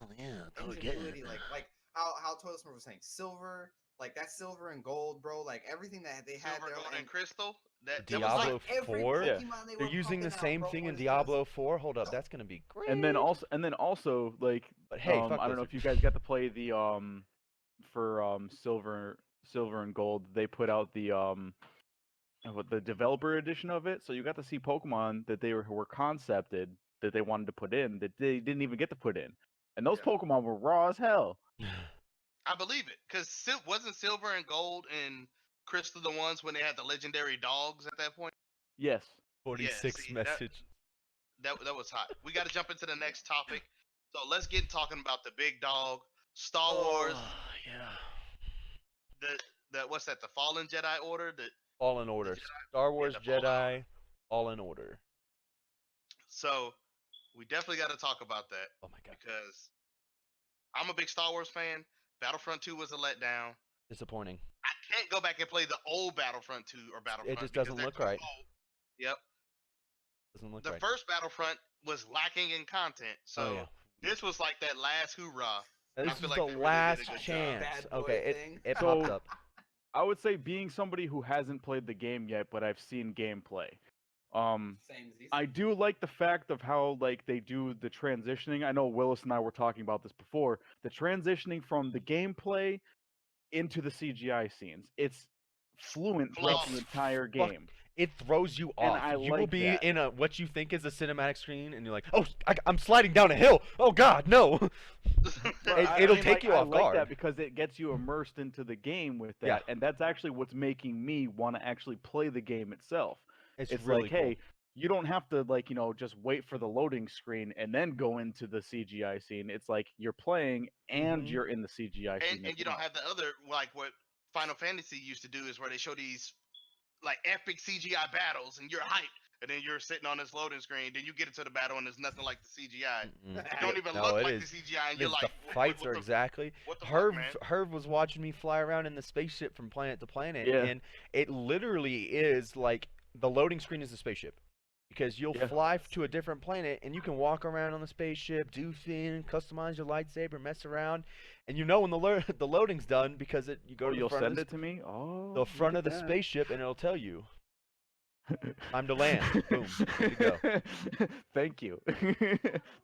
Oh yeah, ingenuity, like how Toilet Smurf was saying, silver, like that silver and gold, bro, like everything that they had Silver, there, gold, and and crystal. That was Diablo like, every 4? Yeah. Pokemon they They're were using the pumping out, same bro, thing in was just- Diablo 4. Hold up, that's gonna be great. And then also like But hey, fuck I don't know Blizzard. if you guys got to play the for silver and gold, they put out the the developer edition of it, so you got to see Pokemon that they were concepted that they wanted to put in that they didn't even get to put in. And those Yeah. Pokemon were raw as hell. I believe it, because wasn't silver and gold and crystal the ones when they had the legendary dogs at that point? Yes. 46 see, that- message. That was hot. We got to jump into the next topic. So let's get talking about the big dog, Star Wars. Oh, yeah. The what's that? The Fallen Jedi Order. All in order. Star Wars the Fallen Jedi. All in order. So we definitely got to talk about that Oh my god. because I'm a big Star Wars fan. Battlefront 2 was a letdown. Disappointing. I can't go back and play the old Battlefront 2 or Battlefront. just because doesn't they're look too right. old. Yep. Doesn't look The right. first Battlefront was lacking in content, so Oh, yeah. this was like that last hoorah. I This feel is like the they really did a last good job. chance. Bad boy Okay, thing. it So- popped up. I would say being somebody who hasn't played the game yet, but I've seen gameplay. Same as these. I do like the fact of how like they do the transitioning. I know Willis and I were talking about this before. The transitioning from the gameplay into the CGI scenes. It's fluent throughout the entire game. It throws you And off. I You will like be that. in a what you think is a cinematic screen, and you're like, "Oh, I'm sliding down a hill. Oh God, no!" It'll take you off I like guard. that because it gets you immersed into the game with that, Yeah. and that's actually what's making me want to actually play the game itself. It's like, really cool. hey, you don't have to like just wait for the loading screen and then go into the CGI scene. It's like you're playing and you're in the CGI scene. And you don't have the other, like what Final Fantasy used to do, is where they show these like epic CGI battles and you're hyped, and then you're sitting on this loading screen, then you get into the battle and there's nothing like the CGI. It don't even No, look it like is. the CGI, and you're like, The fights are exactly. what the fuck, man? Herb was watching me fly around in the spaceship from planet to planet, Yeah. and it literally is like the loading screen is a spaceship. Because you'll Yeah. fly to a different planet and you can walk around on the spaceship, do things, customize your lightsaber, mess around, and you know when the loading's done because you go to the you'll front send of it to me. Oh, the front of look the at spaceship and it'll tell you time to land. that. Boom, good to go. Thank you.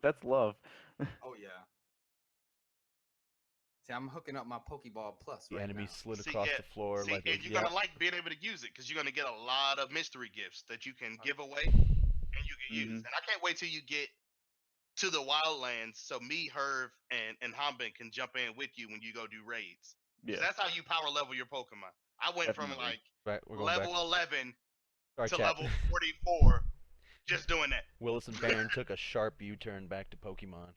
That's love. Oh yeah. See, I'm hooking up my Pokeball Plus The right enemy now. slid See, across yeah, the floor See, like and a, you're yeah. gonna like being able to use it because you're gonna get a lot of mystery gifts that you can give away and you can use. Mhm. And I can't wait till you get to the Wildlands so me, Herv, and Hanbin can jump in with you when you go do raids. 'Cause Yeah. that's how you power level your Pokemon. I went from Definitely. like Right, we're going level back. 11 Sorry, to chat. level 44 just doing that. Willis and Baron took a sharp U-turn back to Pokemon.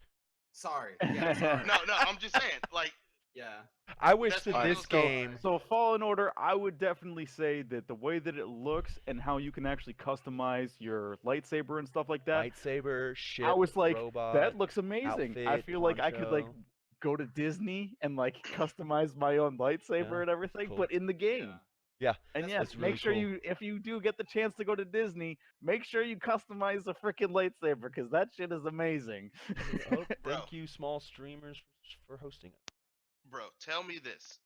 Sorry. Yeah, sorry. No, I'm just saying, like, Yeah. I wish That's that why this those go- game. So Fallen Order, I would definitely say that the way that it looks and how you can actually customize your lightsaber and stuff like that, Lightsaber, ship, I was like, robot, that looks amazing. I outfit, feel like I could like poncho. go to Disney and like customize my own lightsaber Yeah, and everything, cool. but in the game. Yeah, And That's yes, what's really make sure cool. if you do get the chance to go to Disney, make sure you customize the freaking lightsaber because that shit is amazing. Oh, Bro. thank you, small streamers, for hosting it. bro, tell me this.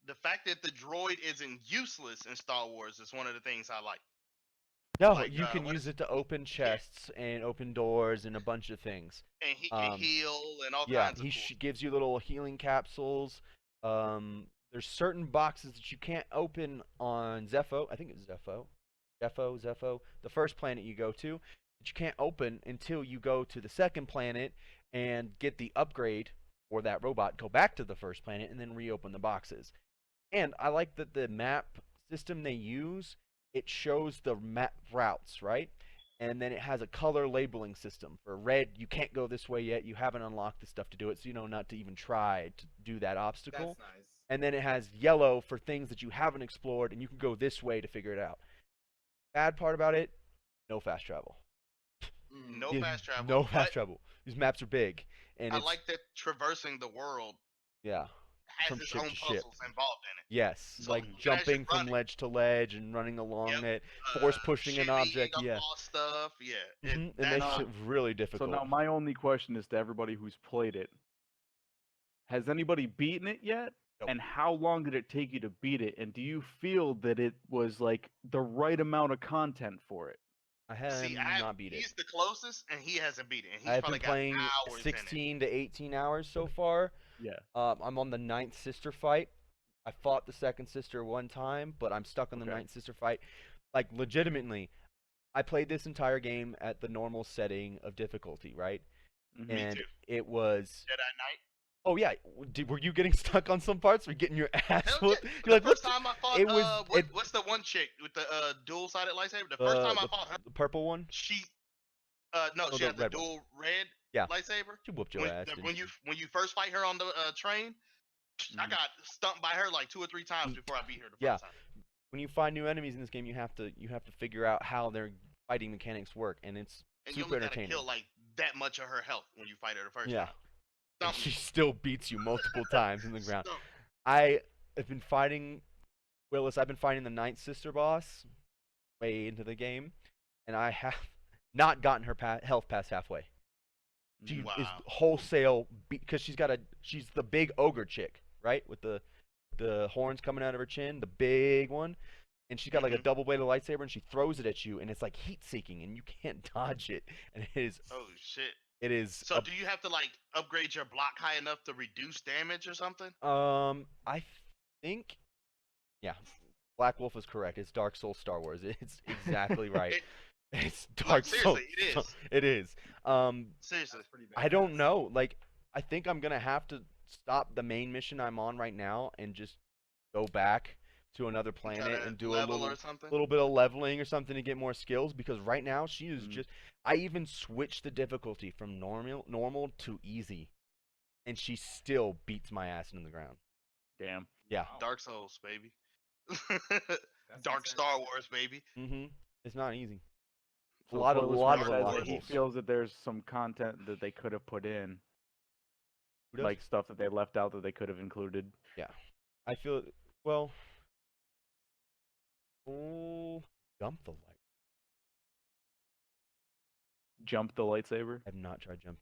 The fact that the droid isn't useless in Star Wars is one of the things I like. No, Like, you can what use is- it to open chests and open doors and a bunch of things. And he can Um, heal and all Yeah, kinds of he cool. gives you little healing capsules. There's certain boxes that you can't open on Zepho. I think it's Zepho. Zepho. The first planet you go to, that you can't open until you go to the second planet and get the upgrade for that robot, go back to the first planet, and then reopen the boxes. And I like that the map system they use, it shows the map routes, right? And then it has a color labeling system. For red, you can't go this way yet. You haven't unlocked the stuff to do it, so you know not to even try to do that obstacle. That's nice. And then it has yellow for things that you haven't explored, and you can go this way to figure it out. Bad part about it, no fast travel. No Yeah, fast travel. No but fast travel. These maps are big, and I it's like that traversing the world yeah. has From its ship own to ship. puzzles involved in it. Yes, So like you can actually jumping from run it. ledge to ledge and running along Yep. it, force pushing an shimmy object. up Yeah, all stuff. Yeah. it that- makes it really So difficult. now my only question is to everybody who's played it. Has anybody beaten it yet? Nope. And how long did it take you to beat it? And do you feel that it was like the right amount of content for it? I have See, not beat it. he's the closest, and he hasn't beat it. And he's I've probably been playing got hours in it. 16 to 18 hours so far. Yeah. I'm on the 9th sister fight. I fought the second sister one time, but I'm stuck on the Okay. 9th sister fight. Like, legitimately, I played this entire game at the normal setting of difficulty, right? Mhm. Me And too. it was... Jedi Knight. Oh, yeah. Were you getting stuck on some parts? Were you getting your ass Hell whooped? yeah. You're The like, first what? time I fought, it was- what's the one chick with the dual-sided lightsaber? The first time I fought her, The purple one? she, Oh, she the had the red one. dual red Yeah. lightsaber. She whooped your When, ass. the- didn't when she? you first fight her on the train, I Mhm. got stumped by her like 2 or 3 times Mm. before I beat her the Yeah. first time. When you find new enemies in this game, you have to figure out how their fighting mechanics work, and it's And you super only gotta entertaining. kill like that much of her health when you fight her the first Yeah. time. And Stump she me. still beats you multiple times in the ground. Stump. I have been fighting Willis. I've been fighting the 9th sister boss way into the game, and I have not gotten her health past halfway. She is Wow. wholesale because she's the big ogre chick, right? With the horns coming out of her chin, the big one. And she's got like a Mhm. double-bladed lightsaber, and she throws it at you, and it's like heat-seeking, and you can't dodge it. And it is Oh shit. It is. So do you have to like upgrade your block high enough to reduce damage or something? I think, yeah, Black Wolf is correct. It's Dark Souls Star Wars. It's exactly right. It, It's like Dark Souls. seriously, it is. It is. Seriously. That's pretty I don't badass. know. Like, I think I'm gonna have to stop the main mission I'm on right now and just go back to another Try planet to and do a level little or something. little bit of leveling or something to get more skills, because right now she is Mhm. just. I even switched the difficulty from normal to easy, and she still beats my ass into the ground. Damn. Yeah. Wow. Dark Souls, baby. That's Dark insane. Star Wars, baby. It's not easy. So A lot of Toilet Smurf says that he unlockables. feels that there's some content that they could have put in, Who does? like stuff that they left out that they could have included. Yeah. I feel well. Oh, jump the light. Jump the lightsaber. I've not tried jumping.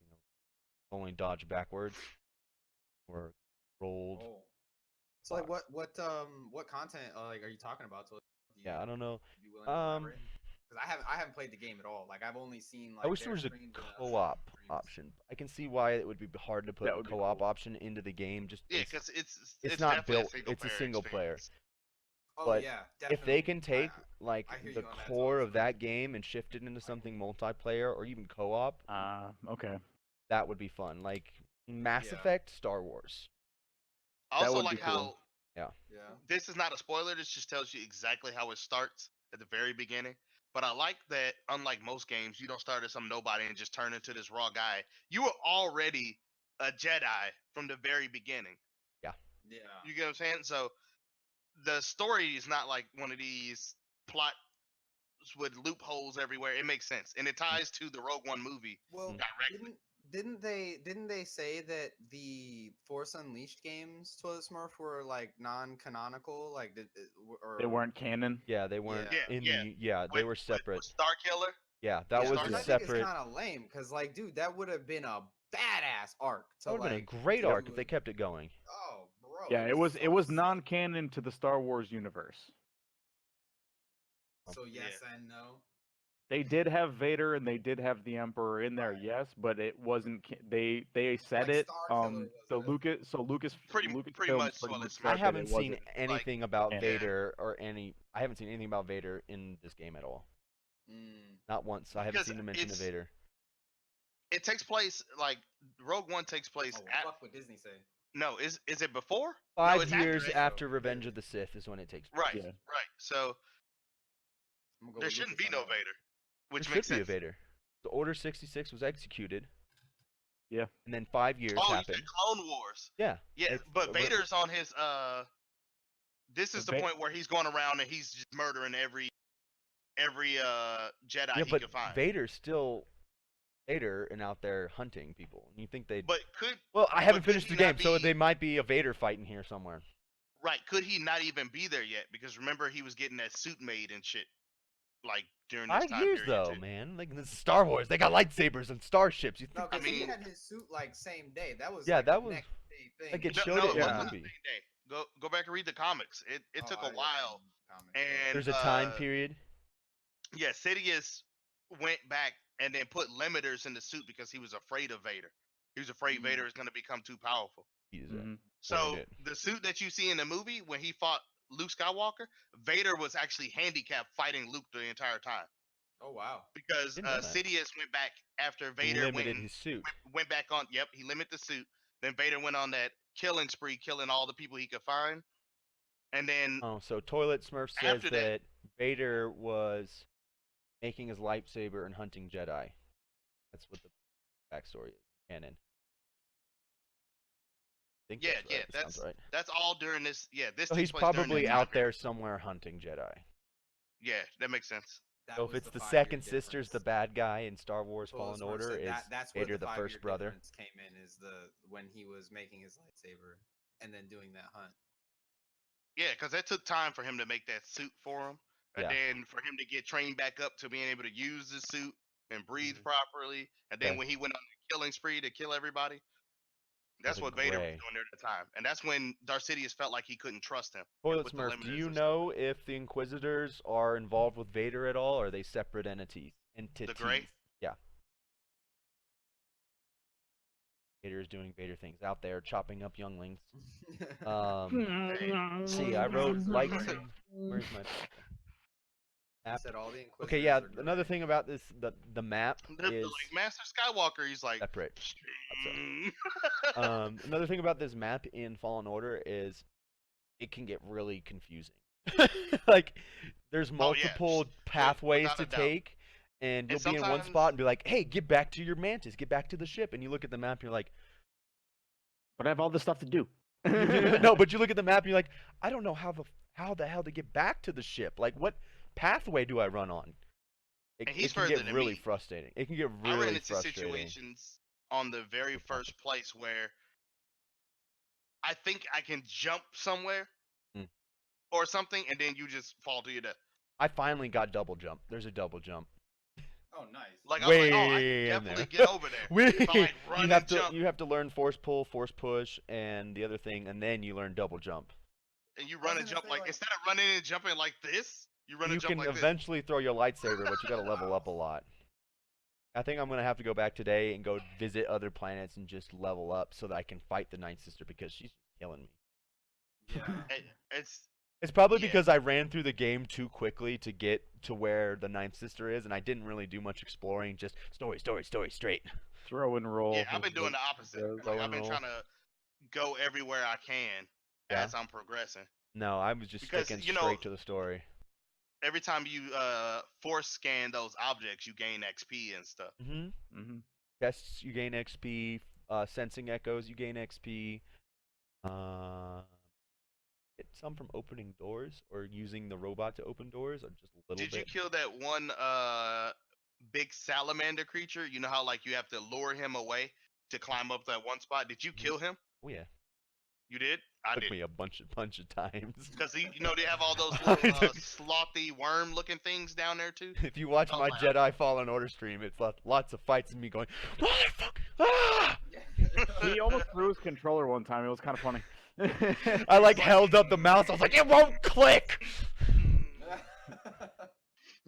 Only dodge backwards or rolled. Oh. So like what content like are you talking about? So Yeah, I don't know. be willing to elaborate? Because I haven't played the game at all. Like I've only seen like I wish their there was a streams and co-op streams. option. I can see why it would be hard to put That the would be co-op cool. option into the game. Just Yeah, it's, because it's not definitely built. It's a player single player. experience. Oh but yeah, If they definitely. can take like I hear the you on that, core Tom, of so- that game and shift it into something multiplayer or even co-op, Okay. that would be fun. Like Mass Yeah. Effect, Star Wars. Also, would be like cool. how Yeah. this is not a spoiler. This just tells you exactly how it starts at the very beginning. But I like that, unlike most games, you don't start as some nobody and just turn into this raw guy. You were already a Jedi from the very beginning. Yeah. You get what I'm saying? So the story is not like one of these plot with loopholes everywhere. It makes sense, and it ties to the Rogue One movie Well, directly. didn't they say that the Force Unleashed games Toilet Smurf were like non-canonical? Like or They weren't canon. Yeah, they weren't Yeah, in yeah. the. Yeah, they were separate. With Star Killer. Yeah, that Yeah, was which a I think separate. is kind of lame because like, dude, that would have been a badass arc. To, That would have been a like, great arc if do they it. kept it going. Oh, bro. Yeah, it was so sick. non-canon to the Star Wars universe. So yes Yeah. and no. They did have Vader and they did have the Emperor in there, Right. yes, but it wasn't. They said Like it. Star Killer So wasn't. Lucas Pretty Lucasfilms much pretty what much it's said I Right, that haven't it seen wasn't. anything about canon. Vader or any. I haven't seen anything about Vader in this game at all. Not once. I haven't Because seen a mention of Vader. It takes place like Rogue One takes place Oh, at. fuck what Disney say. No, is it before? 5 it's years after it. after Revenge of the Sith is when it takes place. Right, Yeah. right. So I'm gonna go there with shouldn't Lucas be on no that one. Vader, which There makes should be a sense. Vader. The Order 66 was executed. Yeah. And then 5 years Oh, you happened. said Clone Wars. Yeah. Yeah, It's- but Vader's on his. This is the Va- point where he's going around and he's just murdering every Jedi Yeah, he but can find. Vader's still Vader and out there hunting people. And you think they'd. But could Well, I haven't could finished he the not game, so be- they might be a Vader fight in here somewhere. could he not even be there yet? Because remember he was getting that suit made and shit, like during this 5 time years period though, too. man. Like this is Star Wars. They got lightsabers and starships. You No, think? because he mean- had his suit like same day. That was Yeah, like that a was- next day thing. like, it No, showed no, it it in the wasn't movie. the same day. Go back and read the comics. It Oh, took I a didn't while. read the comics. And There's a time period. Yeah, Sidious went back and then put limiters in the suit because he was afraid of Vader. He was afraid Mm. Vader is going to become too powerful. Jesus. Mhm. So did. the suit that you see in the movie when he fought Luke Skywalker, Vader was actually handicapped fighting Luke the entire time Oh wow. because Didn't know that. Sidious went back after Vader Limited his suit. went back on. Yep, he limited the suit. Then Vader went on that killing spree, killing all the people he could find, and then Oh, so Toilet Smurf says After that that- Vader was making his lightsaber and hunting Jedi. That's what the backstory is. Canon. I think yeah, that's yeah, right. That sounds right. that's all during this. Yeah, this. So takes he's place during probably that time out there period. somewhere hunting Jedi. Yeah, that makes sense. That So if was it's the 5-year second sister's the difference. bad guy in Star Wars Well, Fallen Smurf Order, said is that's where Vader the 5-year first brother? difference came in is when he was making his lightsaber and then doing that hunt. Yeah, because it took time for him to make that suit for him, and Yeah. then for him to get trained back up to being able to use the suit and breathe Mhm. properly, and then Okay. when he went on the killing spree to kill everybody, that's Brother what Vader was Gray. doing there at the time, and that's when Darth Sidious felt like he couldn't trust him. Toilet with the Smurf, do limiters you and stuff. know if the Inquisitors are involved with Vader at all, or are they separate entities? Gray? Yeah. Vader is doing Vader things out there, chopping up younglings. Hey, See, I wrote lightsaber. Where's my He map? said all the Inquisitors Okay, yeah. are Another gray. thing about this, the map is like Master Skywalker, he's like separate. "Mm." Another thing about this map in Fallen Order is it can get really confusing. Like, there's Oh, yeah, multiple pathways without to a doubt. take, and you'll And be in one spot sometimes and be like, "Hey, get back to your mantis, get back to the ship." And you look at the map, and you're like, But I have all this stuff to do. "No," but you look at the map, and you're like, "I don't know how the hell to get back to the ship. Like, what pathway do I run on?" And It he's can further get than really me. frustrating. It can get I ran really into frustrating. situations on the very first place where I think I can jump somewhere Hmm. or something, and then you just fall to your death. I finally got double jump. There's a double jump. Oh, nice. Like I was like, oh, I Way can in there. definitely get over there. If I like run and jump, You have to learn force pull, force push, and the other thing, and then you learn double jump. and you I was run and gonna jump say, like like- instead of running and jumping like this, you run You and jump can like this. eventually throw your lightsaber, but you got to level up a lot. I think I'm gonna have to go back today and go visit other planets and just level up so that I can fight the Ninth Sister because she's killing me. Yeah. It's It's probably Yeah. because I ran through the game too quickly to get to where the Ninth Sister is, and I didn't really do much exploring. Just story, straight. Throw and roll. yeah. I've been doing the opposite. does. Like Throw I've and been roll. trying to go everywhere I can Yeah. as I'm progressing. No, I was just Because, sticking you know, straight to the story. Every time you force scan those objects, you gain XP and stuff. Mm-hmm. Tests, you gain XP. Sensing echoes, you gain XP. Get some from opening doors or using the robot to open doors, or just a little Did bit. you kill that one big salamander creature? You know how like you have to lure him away to climb up that one spot. Did you kill him? Oh yeah, You did? I took did. me a bunch of times. Because they have all those I little took- slothy worm-looking things down there too. If you watch I was my like, Jedi Fallen Order stream, it's lots of fights and me going, "Motherfucker!" Ah! He almost threw his controller one time. It was kind of funny. I like held up the mouse. I was like, "It won't click."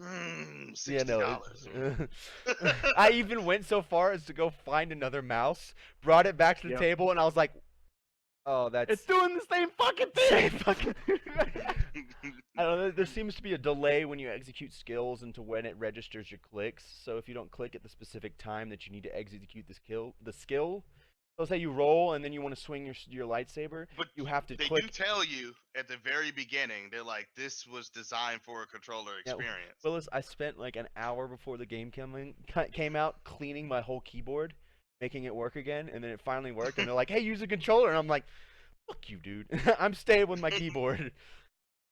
$60. Yeah, no. I even went so far as to go find another mouse, brought it back to the Yep. table, and I was like, "Oh, that's It's doing the same fucking same thing. fucking." I don't know. There seems to be a delay when you execute skills into when it registers your clicks. So if you don't click at the specific time that you need to execute the skill. So say you roll and then you want to swing your lightsaber, But you have to they click. do tell you at the very beginning, they're like, this was designed for a controller Yeah, experience. Willis, I spent like an hour before the game came out cleaning my whole keyboard, making it work again, and then it finally worked. And they're like, "Hey, use a controller," and I'm like, "Fuck you, dude! I'm staying with my keyboard."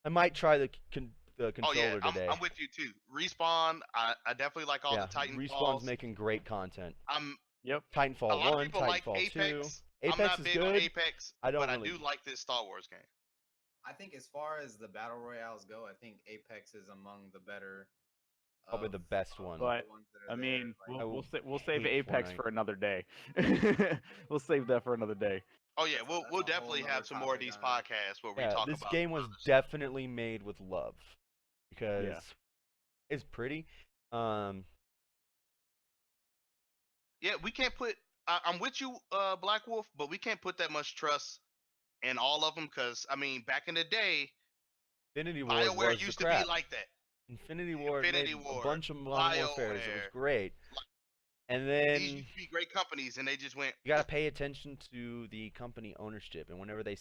I might try the controller Oh yeah, today. I'm with you too. Respawn, I definitely like all Yeah, the Titanfalls. Respawn's making great content. I'm Yep. Titanfall a lot 1, of people like Titanfall 2. Apex. I'm Apex not is big on good. Apex, I don't but really- I do like this Star Wars game. I think as far as the battle royales go, I think Apex is among the better. Probably the best one. But, the ones that are I mean, there, like- we'll save hate Apex Fortnite. for another day. We'll save that for another day. Oh yeah, That's a- we'll that's we'll a whole definitely nother have some more of topic these on it. podcasts where we Yeah, talk this about game was other stuff. definitely made with love because it's pretty. Yeah, we can't put. I'm with you, Black Wolf, but we can't put that much trust in all of them because I mean, back in the day, Infinity War BioWare was used the to crap. be like that. Infinity War Infinity made War, a bunch of Modern Warfares. It was BioWare, great. And These then used to be great companies, and they just went. you got to pay attention to the company ownership, and whenever they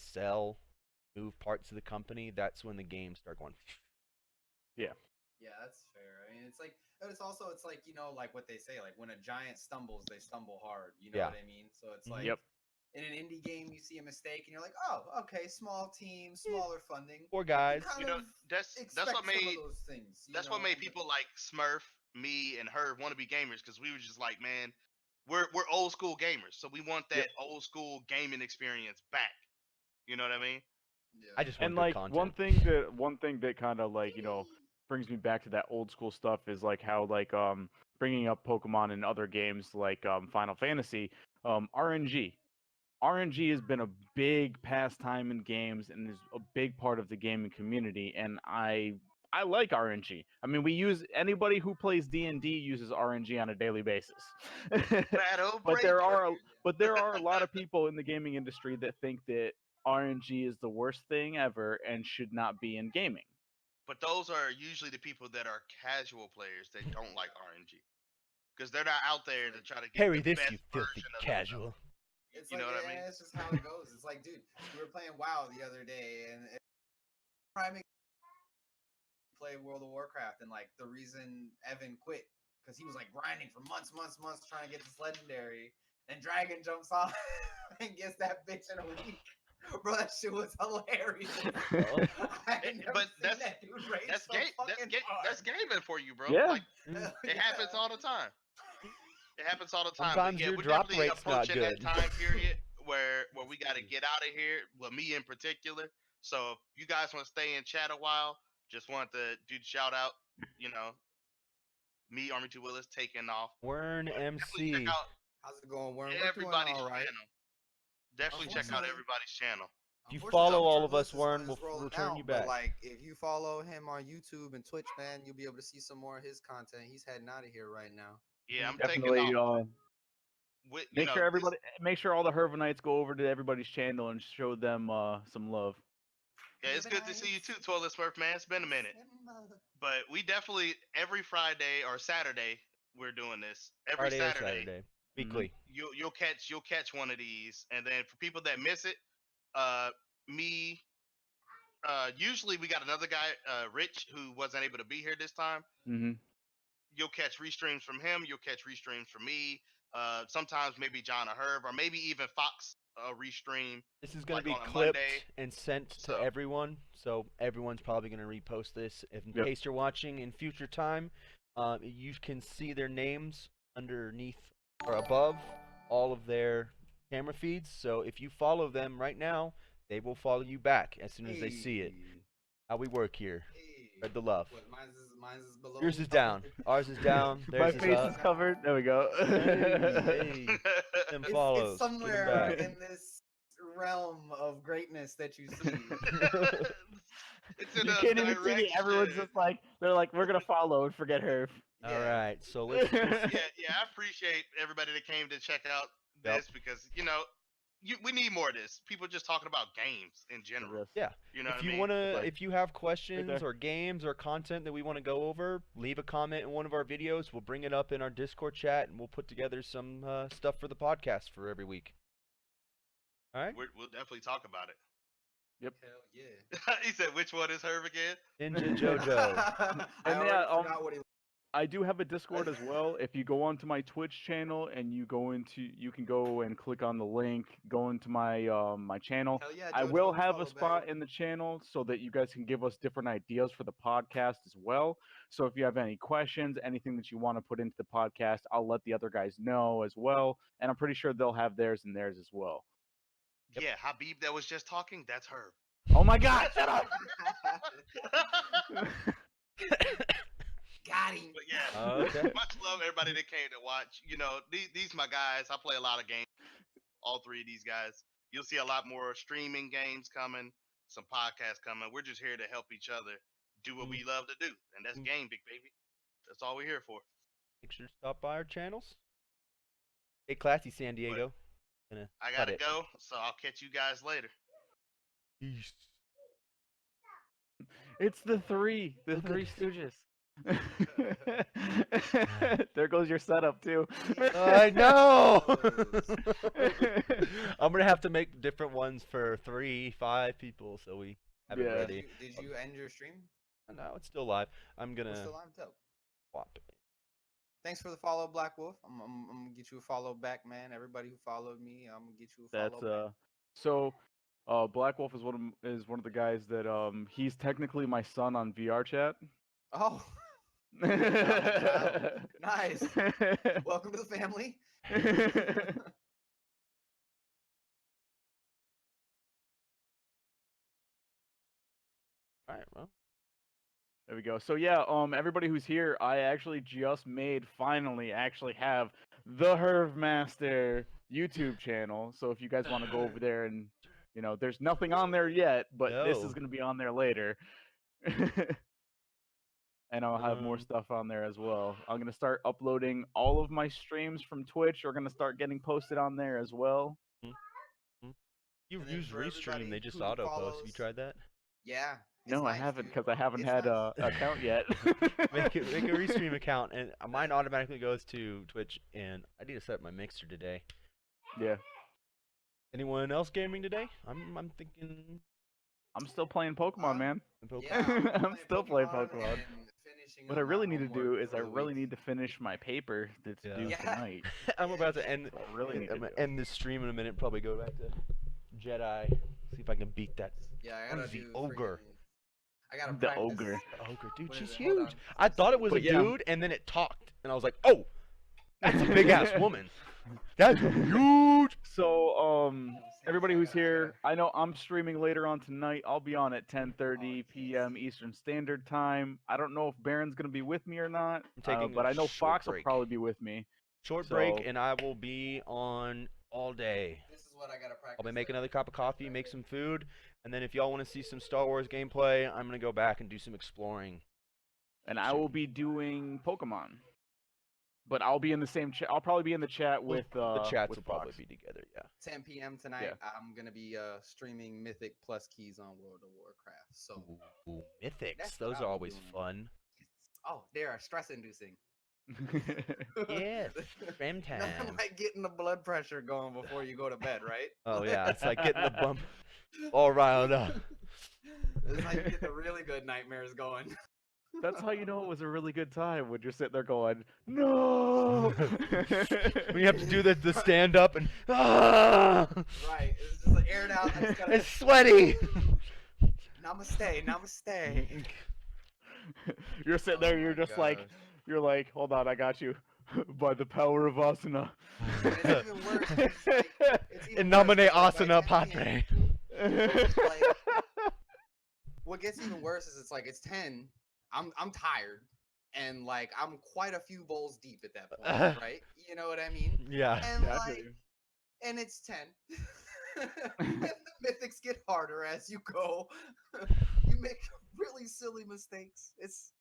move parts of the company, that's when the games start going. Yeah, that's fair. I mean, it's like, but it's also, it's like, like what they say, like when a giant stumbles, they stumble hard. You know Yeah. what I mean? So it's like, Yep. in an indie game, you see a mistake and you're like, oh, okay, small team, smaller funding. Poor guys. Kind You know, of that's expect what some of made those things. that's what made people like Smurf, me, and her want to be gamers because we were just like, man, we're old school gamers, so we want that old school gaming experience back. You know what I mean? Yeah. I just want And good like content. one thing that kind of like brings me back to that old school stuff is like how like bringing up Pokemon and other games like Final Fantasy, RNG. RNG has been a big pastime in games and is a big part of the gaming community, and I I like RNG. I mean, anybody who plays D&D uses RNG on a daily basis. Battle but breaker. there are a lot of people in the gaming industry that think that RNG is the worst thing ever and should not be in gaming. But those are usually the people that are casual players that don't like RNG. Because they're not out there to try to get Harry, the this best you filthy version of casual. It's You like, know what I mean? It's just how it goes. It's like, dude, we were playing WoW the other day, and prime play World of Warcraft, and like the reason Evan quit because he was like grinding for months trying to get this legendary, and Dragon jumps off and gets that bitch in a week. Bro, that shit was hilarious. I ain't never But seen that dude rage that's so fucking hard. that's gaming for you, bro. Yeah. Like it happens all the time. It happens all the time. Sometimes But yeah, your we're drop definitely rate's not approaching that good. time period where we got to get out of here. Well, me in particular. So if you guys want to stay in chat a while, just want to do the shout out. You know, me, Army 2 Willis, taking off. Wern Definitely check MC. out How's it going, Worm? We're doing everybody's all right. channel. Definitely check out Unfortunately- everybody's channel. If you Unfortunately, follow all Mr. of us, Bliss Warren, is we'll rolling return out, you but, back. like, if you follow him on YouTube and Twitch, man, you'll be able to see some more of his content. He's heading out of here right now. Yeah, I'm Definitely. taking off. With, you know, Make sure all the Hervanites go over to everybody's channel and show them some love. Yeah, it's good to see you too, Toilet Smurf man. It's been a minute. But we definitely every Friday or Saturday we're doing this. Every Friday or Saturday. Saturday. Weekly. You'll catch one of these, and then for people that miss it, me. Usually we got another guy, Rich, who wasn't able to be here this time. Mm-hmm. You'll catch restreams from him. You'll catch restreams from me. Sometimes maybe John or Herb, or maybe even Fox restream. This is going like to be on a clipped Monday. and sent So- to everyone, so everyone's probably going to repost this. If in Yep. case you're watching in future time, you can see their names underneath or above all of their camera feeds. So if you follow them right now, they will follow you back as soon as they see it. How we work here. Spread the love. What, mine's is below. Yours is down. Ours is down. My Theirs is face up. is covered. There we go. Hey, them It's, follows. it's Get 'em somewhere back. in this realm of greatness that you see. It's in You a can't even see me. Everyone's direction. just like, they're like, we're gonna follow and forget her. All right, so let's. Yeah, I appreciate everybody that came to check out Yep. this because we need more of this. People just talking about games in general. Yeah. You know If what you I mean? wanna, Like, if you have questions there. or games or content that we want to go over, leave a comment in one of our videos. We'll bring it up in our Discord chat, and we'll put together some stuff for the podcast for every week. All right. We'll definitely talk about it. Hell yeah. He said, "Which one is Herb again?" Ninja Jojo. I And already yeah, forgot what he. I do have a Discord as well. If you go onto my Twitch channel and you can go and click on the link, go into my my channel. Hell yeah, I Jojo, will you have follow a spot back. in the channel so that you guys can give us different ideas for the podcast as well. So if you have any questions, anything that you want to put into the podcast, I'll let the other guys know as well. And I'm pretty sure they'll have theirs and theirs as well. Yeah, Habib that was just talking. That's Herb. Oh my God! Shut up! Got him. But yeah, Okay. much love everybody that came to watch. These my guys. I play a lot of games. All three of these guys. You'll see a lot more streaming games coming, some podcasts coming. We're just here to help each other do what we love to do, and that's game, big baby. That's all we're here for. Make sure to stop by our channels. Hey, classy San Diego. I cut gotta it. go, so I'll catch you guys later. Peace. It's the Three Stooges. There goes your setup too. I know. I'm gonna have to make different ones for 3, 5 people, so we have it Yeah. ready. Did you end your stream? No, it's still live. I'm gonna It's still on top. swap it. Thanks for the follow, Black Wolf. I'm gonna get you a follow back, man. Everybody who followed me, I'm gonna get you a follow That's back. so Black Wolf is one of the guys that he's technically my son on VR chat. Oh, nice. Welcome to the family. All right, well. There we go. So yeah, everybody who's here, I actually just finally have the Herv Master YouTube channel. So if you guys want to go over there and there's nothing on there yet, but this No. is gonna be on there later. and I'll have more stuff on there as well. I'm gonna start uploading all of my streams from Twitch. Are gonna start getting posted on there as well. You And then use for Restream, everybody they just who auto post. Have follows- you tried that? Yeah. it's No, I nice, haven't dude. because I haven't It's had nice. a account yet. Make a Restream account, and mine automatically goes to Twitch. And I need to set up my mixer today. Yeah, Anyone else gaming today? I'm thinking. I'm still playing Pokemon, man. Yeah, I'm still playing Pokemon. and finishing What up I my really need to do homework is for I the really week. need to finish my paper that's Yeah. due Yeah. tonight. I'm about to end. I really need I'm to gonna do. end this stream in a minute. Probably go back to Jedi. See if I can beat that. Yeah, I What gotta is the do ogre? I gotta The practice. ogre. Ogre, dude, What she's is it? Hold huge. on. I thought it was But a yeah. dude, and then it talked, and I was like, oh, that's a big ass woman. That's huge. So, everybody who's here, I know I'm streaming later on tonight. I'll be on at 10:30 p.m. Eastern Standard Time. I don't know if Baron's gonna be with me or not, I'm taking but a I know short Fox will break. probably be with me. Short break, So- and I will be on all day. This is what I gotta practice. I'll be making another cup of coffee, make some food, and then if y'all want to see some Star Wars gameplay, I'm gonna go back and do some exploring. And I will be doing Pokemon. But I'll be in the same chat. I'll probably be in the chat with The chats with will probably Fox. be together. Yeah. 10 p.m. tonight. I'm gonna be streaming Mythic plus keys on World of Warcraft. So Ooh, mythics. That's what Those I'll are be always doing. fun. they are stress inducing. Yes. Stream Nothing time. like getting the blood pressure going before you go to bed, right? Oh yeah, it's like getting the bump all riled up. It's like getting the really good nightmares going. That's how you know it was a really good time when you're sitting there going, no. When you have to do the stand up and Right. It's just like aired out. And it's gotta- it's sweaty. Namaste, namaste. You're sitting there. Oh You're my just like, gosh. you're like, hold on, I got you. By the power of asana. And it's even worse. 'cause It's like, it's even In worse nomine 'cause it's asana like 10 p.m. patre. Like, what gets even worse is it's like it's 10. I'm tired, and like I'm quite a few bowls deep at that point, right? You know what I mean? Yeah. And Yeah, I feel like, you. and it's 10. And the mythics get harder as you go. You make really silly mistakes. It's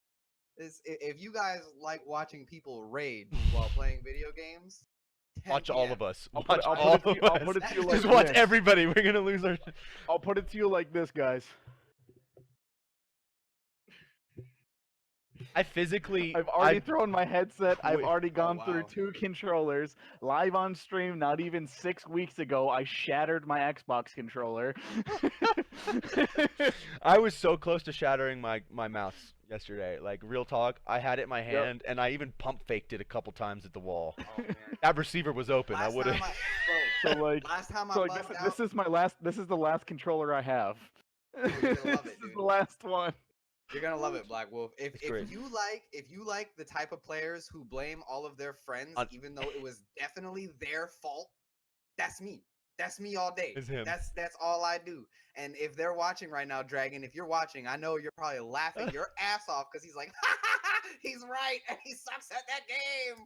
if you guys like watching people rage while playing video games, 10 Watch all PM. of us. I'll Watch put it- I'll all put it to of you- I'll us. put it to you Just like watch this. everybody. We're gonna lose our. I'll put it to you like this, guys. I physically. I've already thrown my headset. I've Wait. already gone wow. through 2 controllers live on stream. Not even 6 weeks ago, I shattered my Xbox controller. I was so close to shattering my mouse yesterday. Like real talk, I had it in my hand, and I even pump faked it a couple times at the wall. Oh, man. That receiver was open. I Last would time have. so like, last time I so like buzzed this, out, this is my last. This is the last controller I have. you're gonna love This it, is dude. the last one. you're gonna love it, Black Wolf. If It's great. you like the type of players who blame all of their friends, On- even though it was definitely their fault, that's me. That's me all day. It's him. That's all I do. And if they're watching right now, Dragon, if you're watching, I know you're probably laughing your ass off because he's like, he's right, and he sucks at that game.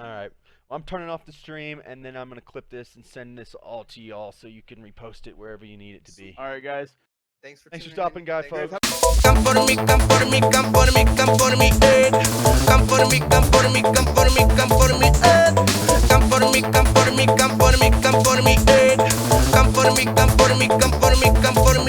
All right. Well, I'm turning off the stream, and then I'm gonna clip this and send this all to y'all so you can repost it wherever you need it to be. All right, guys. Thanks for Thanks for tuning in. stopping, guys, Thanks- folks. Come for me, come for me, come for me, come for me, eh. Come for me, come for me, come for me, come for me, eh. Come for me, come for me, come for me, come for me, eh. Come for me, come for me, come for me, come for me.